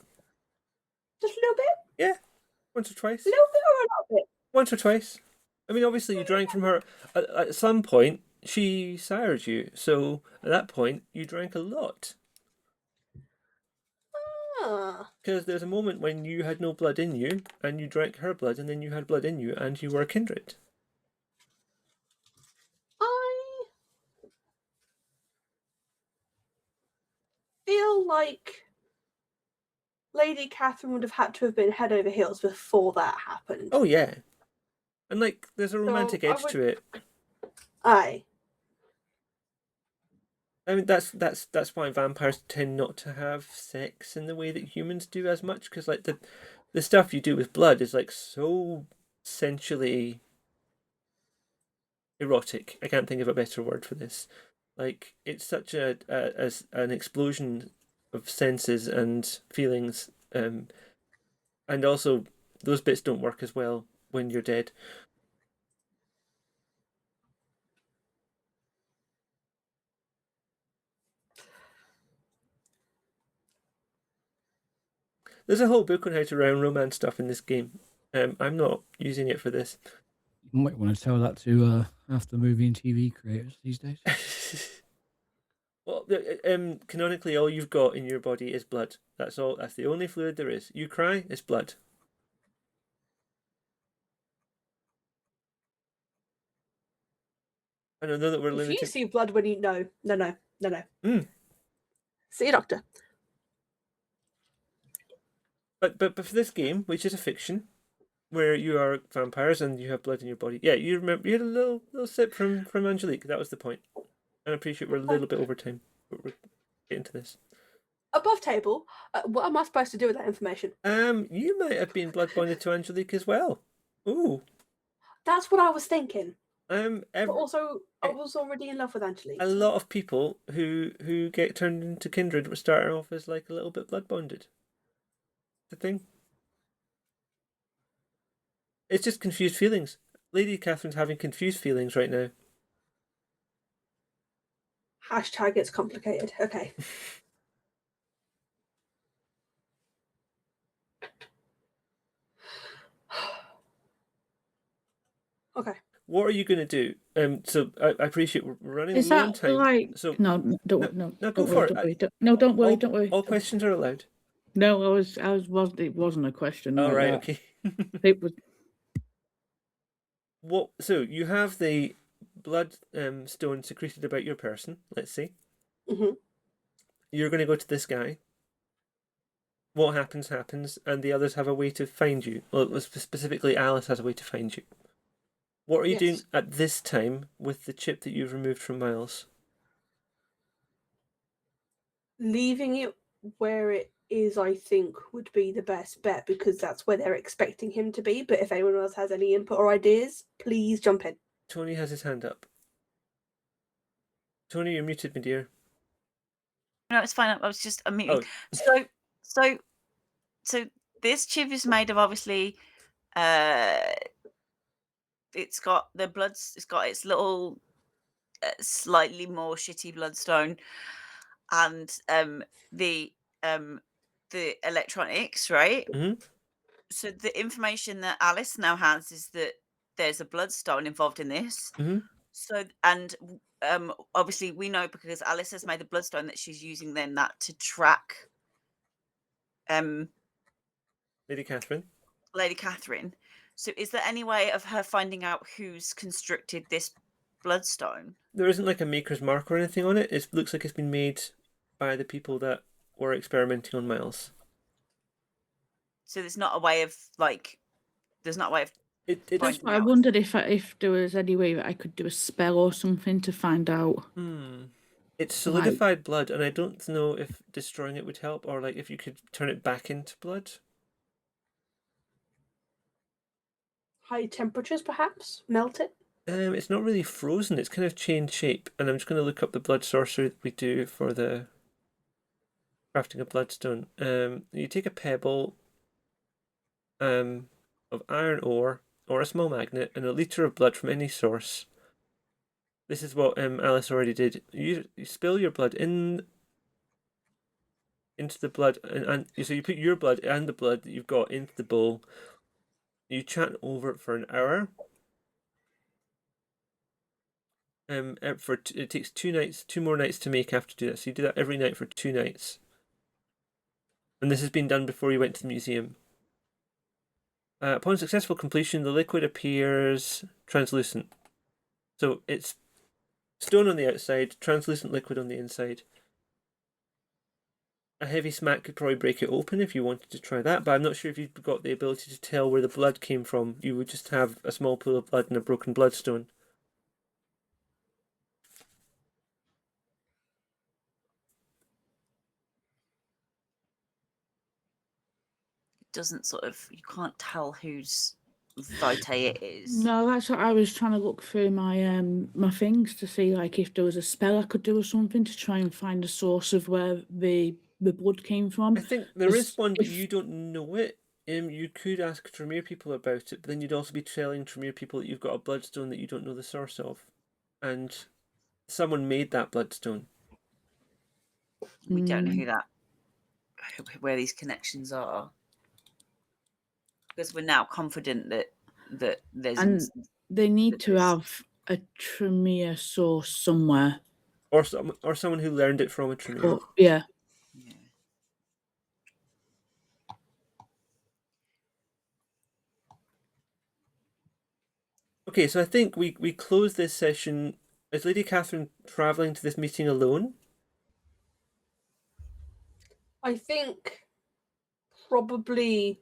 Just a little bit? Yeah, once or twice. A little bit or a lot bit? Once or twice. I mean, obviously you drank from her. At some point, she sired you, so at that point, you drank a lot. Because there's a moment when you had no blood in you, and you drank her blood, and then you had blood in you, and you were kindred. I feel like Lady Catherine would have had to have been head over heels before that happened. Oh yeah, and like there's a romantic edge to it. Aye. I mean that's why vampires tend not to have sex in the way that humans do as much, because like the stuff you do with blood is like so sensually erotic. I can't think of a better word for this. Like it's such an explosion of senses and feelings, and also those bits don't work as well when you're dead. There's a whole book on how to run romance stuff in this game. I'm not using it for this. You might want to tell that to after movie and TV creators these days. Well, canonically, all you've got in your body is blood. That's all. That's the only fluid there is. You cry, it's blood. I know that we're If limited. you see blood when you no. Mm. See a doctor. But for this game, which is a fiction, where you are vampires and you have blood in your body, yeah, you remember you had a little sip from Angelique. That was the point. And I appreciate we're a little bit over time, but we're getting to this. Above table, what am I supposed to do with that information? You might have been blood bonded to Angelique as well. Ooh. That's what I was thinking. But also, I was already in love with Angelique. A lot of people who get turned into kindred were starting off as like a little bit blood bonded. The thing. It's just confused feelings. Lady Catherine's having confused feelings right now. Hashtag it's complicated. Okay. Okay. What are you going to do? So I appreciate we're running Is low on that time. like? So No, don't worry. Don't worry. All questions are allowed. No, I was. It wasn't a question. All like right. that. Okay. It was. What? So you have the blood stone secreted about your person. Let's see. Mm-hmm. You're going to go to this guy. What happens, and the others have a way to find you. Well, specifically, Alice has a way to find you. What are you doing at this time with the chip that you've removed from Miles? Leaving it where it is, I think, would be the best bet because that's where they're expecting him to be. But if anyone else has any input or ideas, please jump in. Tony has his hand up. Tony, you're muted, my dear. No, it's fine. I was just unmuting. Oh. So this chip is made of obviously. It's got the bloods. It's got its little, slightly more shitty bloodstone, and the electronics, right? Mm-hmm. So the information that Alice now has is that there's a bloodstone involved in this. Mm-hmm. So and obviously we know because Alice has made the bloodstone that she's using then that to track Lady Catherine. So is there any way of her finding out who's constructed this bloodstone? There isn't like a maker's mark or anything on it. It looks like it's been made by the people that were experimenting on Miles. So there's not a way of It finding does. I out. wondered if there was any way that I could do a spell or something to find out. It's solidified blood, and I don't know if destroying it would help, or like if you could turn it back into blood. High temperatures, perhaps? Melt it? It's not really frozen. It's kind of changed shape, and I'm just going to look up the blood sorcery that we do for the crafting a bloodstone. You take a pebble of iron ore or a small magnet and a liter of blood from any source. This is what Alice already did. You spill your blood into the blood, and so you put your blood and the blood that you've got into the bowl. You chant over it for an hour. It takes 2 more nights to make after do that. So you do that every night for 2 nights. And this has been done before you went to the museum. Upon successful completion, the liquid appears translucent. So it's stone on the outside, translucent liquid on the inside. A heavy smack could probably break it open if you wanted to try that, but I'm not sure if you've got the ability to tell where the blood came from. You would just have a small pool of blood and a broken bloodstone. Doesn't you can't tell whose vitae it is. No, that's what I was trying to look through my my things to see like if there was a spell I could do or something to try and find the source of where the blood came from. I think there is one, but you don't know it. You could ask Tremere people about it, but then you'd also be telling Tremere people that you've got a bloodstone that you don't know the source of, and someone made that bloodstone. We don't know where these connections are. because we're now confident that there's And they need to there's- have a Tremere source somewhere. Or someone who learned it from a Tremere. But, yeah. yeah. Okay, so I think we close this session. Is Lady Catherine travelling to this meeting alone? I think probably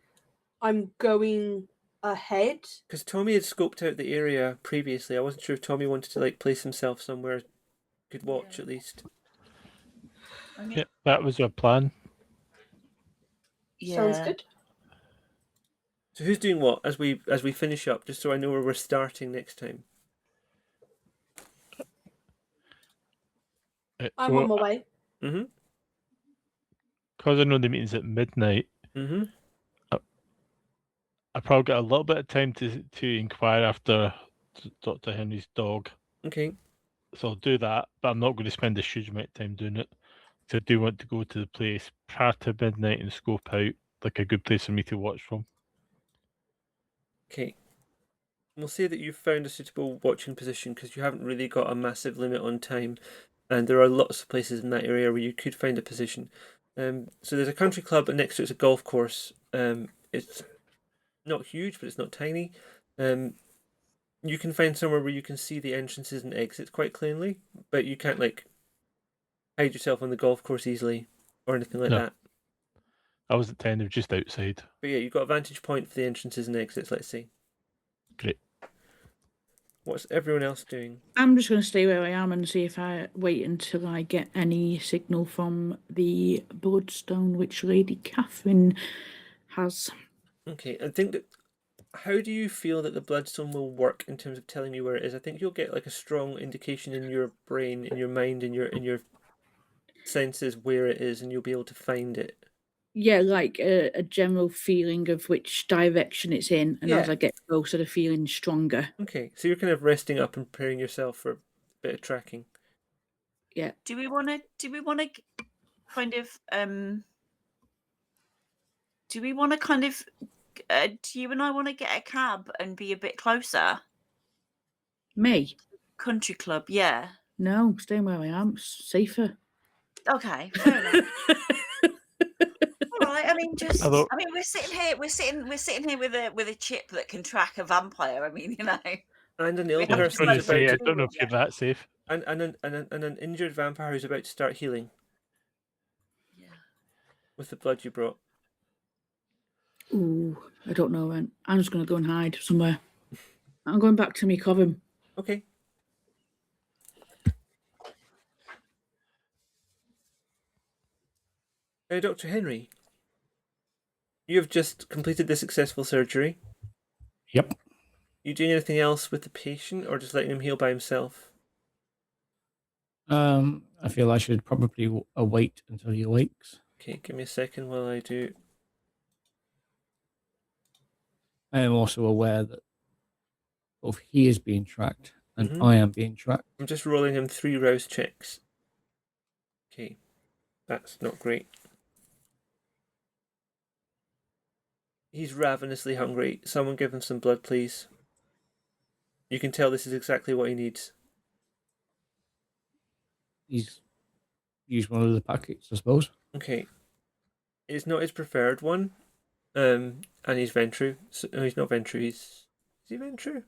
I'm going ahead. Because Tommy had scoped out the area previously. I wasn't sure if Tommy wanted to like place himself somewhere could watch at least. I mean, Yeah, that was our plan. Sounds good. So who's doing what as we finish up, just so I know where we're starting next time? I'm on my way. Mm-hmm. Because I know the meeting's at midnight. Mm-hmm. I probably got a little bit of time to inquire after Dr. Henry's dog. Okay. So I'll do that, but I'm not going to spend a huge amount of time doing it. So I do want to go to the place prior to midnight and scope out like a good place for me to watch from. Okay. We'll say that you've found a suitable watching position because you haven't really got a massive limit on time, and there are lots of places in that area where you could find a position. So there's a country club, and next to it's a golf course. It's not huge, but it's not tiny. You can find somewhere where you can see the entrances and exits quite cleanly, but you can't like hide yourself on the golf course easily or anything like No. that. I was at 10, just outside. But yeah, you've got a vantage point for the entrances and exits, let's say. Great. What's everyone else doing? I'm just going to stay where I am and see if I wait until I get any signal from the Bloodstone, which Lady Catherine has. Okay, I think that. How do you feel that the Bloodstone will work in terms of telling you where it is? I think you'll get like a strong indication in your brain, in your mind, in your senses where it is, and you'll be able to find it. Yeah, like a general feeling of which direction it's in, and as Yeah. I get closer, the feeling stronger. Okay, so you're kind of resting up and preparing yourself for a bit of tracking. Yeah. do we want to kind of do we want to kind of do you and I want to get a cab and be a bit closer? Me? Country club, yeah. No, staying where I am. It's safer. Okay, fair enough. All right. I mean, Although- we're sitting here with a chip that can track a vampire. I mean, you know. And an ill I was I was person going to who's about say, I to, don't know if you're that safe. and an injured vampire who's about to start healing Yeah. with the blood you brought. Ooh, I don't know when. I'm just going to go and hide somewhere. I'm going back to me coven. Okay. Dr. Henry, you have just completed the successful surgery. Yep. You doing anything else with the patient, or just letting him heal by himself? I feel I should probably await until he awakes. Okay, give me a second while I do. I am also aware that both he is being tracked and Mhm. I am being tracked. I'm just rolling him 3 rouse checks. Okay, that's not great. He's ravenously hungry. Someone give him some blood, please. You can tell this is exactly what he needs. He's used one of the packets, I suppose. Okay. It's not his preferred one. And he's Ventru. So, no, he's not Ventru. Is he Ventru?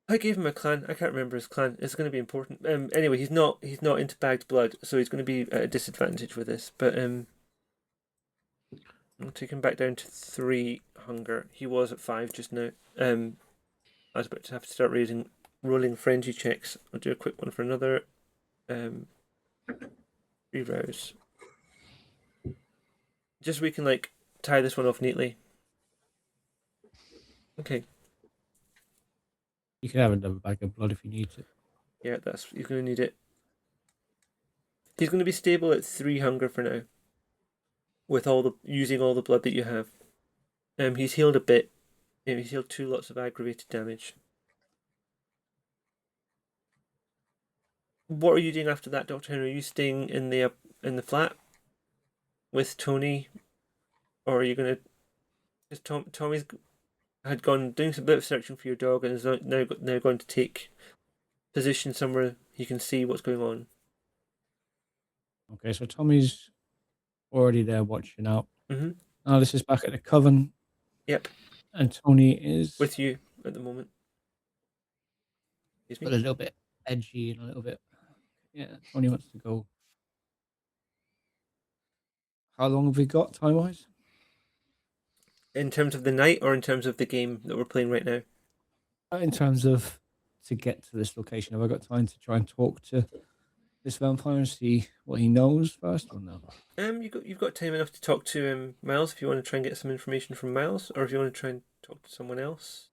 I gave him a clan. I can't remember his clan. It's going to be important. Anyway, he's not into bagged blood, so he's going to be at a disadvantage with this. But I'll take him back down to 3 hunger. He was at 5 just now. I was about to have to start rolling frenzy checks. I'll do a quick one for another. Rerouse. Just so we can like tie this one off neatly. Okay. You can have another bag of blood if you need it. Yeah, you're going to need it. He's going to be stable at 3 hunger for now. With using all the blood that you have. He's healed a bit. He's healed 2 lots of aggravated damage. What are you doing after that, Dr. Henry? Are you staying in the flat with Tony? or are you going to? Because Tommy's had gone doing some bit of searching for your dog and is now going to take position somewhere he can see what's going on. Okay, so Tommy's already there watching out. Mm-hmm. Alice is back at the coven. Yep. And Tony is with you at the moment. Excuse a me. little bit edgy and a little bit. Yeah, Tony wants to go. How long have we got time wise? In terms of the night or in terms of the game that we're playing right now? In terms of to get to this location, have I got time to try and talk to this vampire and see what he knows first or no? You've got time enough to talk to Miles if you want to try and get some information from Miles, or if you want to try and talk to someone else.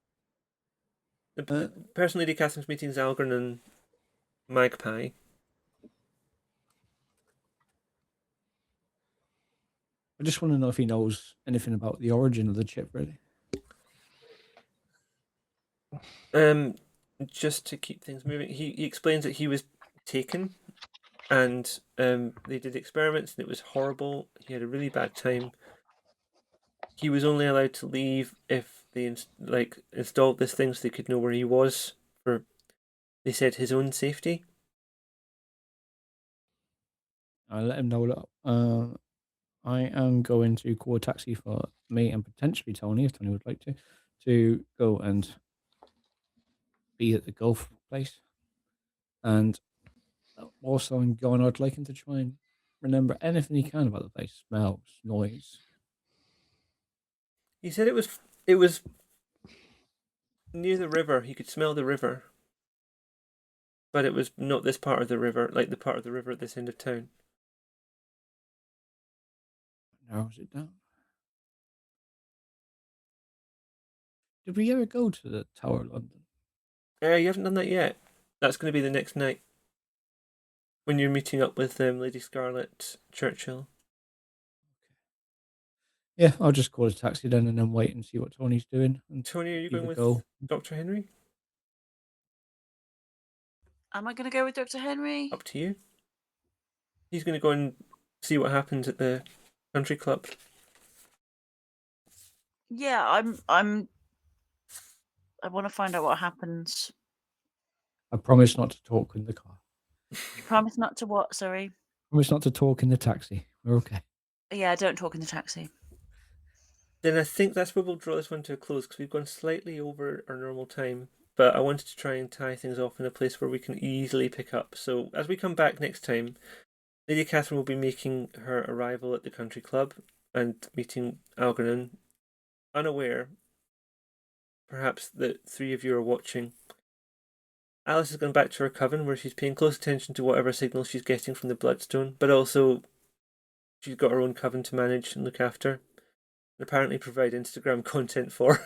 The person Lady Catherine's meeting is Algren and Magpie. I just want to know if he knows anything about the origin of the chip, really. Just to keep things moving, he explains that he was taken, and they did experiments, and it was horrible. He had a really bad time. He was only allowed to leave if they installed this thing so they could know where he was for, they said, his own safety. I let him know that I am going to call a taxi for me and potentially Tony, if Tony would like to go and be at the golf place. And also in going, I'd like him to try and remember anything he can about the place. Smells, noise. He said it was near the river. He could smell the river. But it was not this part of the river, like the part of the river at this end of town. Narrows it down. Did we ever go to the Tower of London? You haven't done that yet. That's going to be the next night. When you're meeting up with Lady Scarlet Churchill. Yeah, I'll just call a taxi then and then wait and see what Tony's doing. And Tony, are you going with Dr. Henry? Am I going to go with Dr. Henry? Up to you. He's going to go and see what happens at the country club. Yeah, I want to find out what happens. I promise not to talk in the car. You promise not to what? Sorry. Promise not to talk in the taxi. We're okay. Yeah, don't talk in the taxi. Then I think that's where we'll draw this one to a close, because we've gone slightly over our normal time. But I wanted to try and tie things off in a place where we can easily pick up. So as we come back next time, Lady Catherine will be making her arrival at the country club and meeting Algernon, unaware, perhaps, that three of you are watching. Alice has gone back to her coven, where she's paying close attention to whatever signals she's getting from the Bloodstone, but also she's got her own coven to manage and look after, and apparently provide Instagram content for.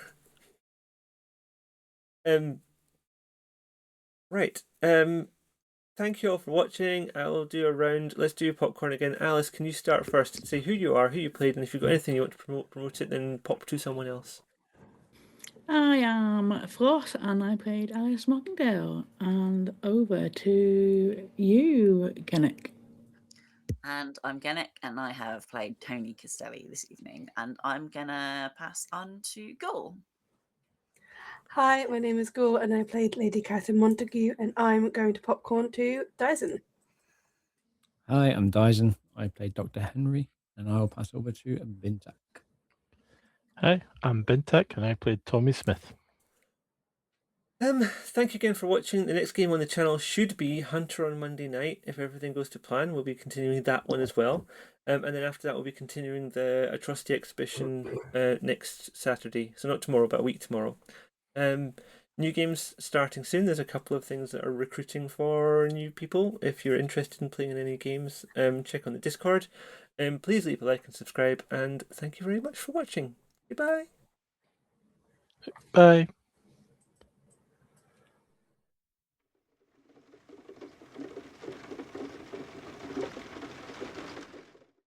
Right. Thank you all for watching. I will do a round. Let's do popcorn again. Alice, can you start first? Say who you are, who you played, and if you've got anything you want to promote it, then pop to someone else. I am Floss and I played Alice Martindale. And over to you, Genek. And I'm Genek and I have played Tony Castelli this evening. And I'm going to pass on to Gull. Hi, my name is Gull and I played Lady Catherine Montague, and I'm going to popcorn to Dyson. Hi, I'm Dyson. I played Dr. Henry, and I'll pass over to Bintak. Hi, I'm Bintak, and I played Tommy Smith. Thank you again for watching. The next game on the channel should be Hunter on Monday night. If everything goes to plan, we'll be continuing that one as well. And then after that, we'll be continuing the Atrocity Exhibition next Saturday. So not tomorrow, but a week tomorrow. New games starting soon. There's a couple of things that are recruiting for new people. If you're interested in playing in any games, check on the Discord. Please leave a like and subscribe. And thank you very much for watching. Goodbye. Bye.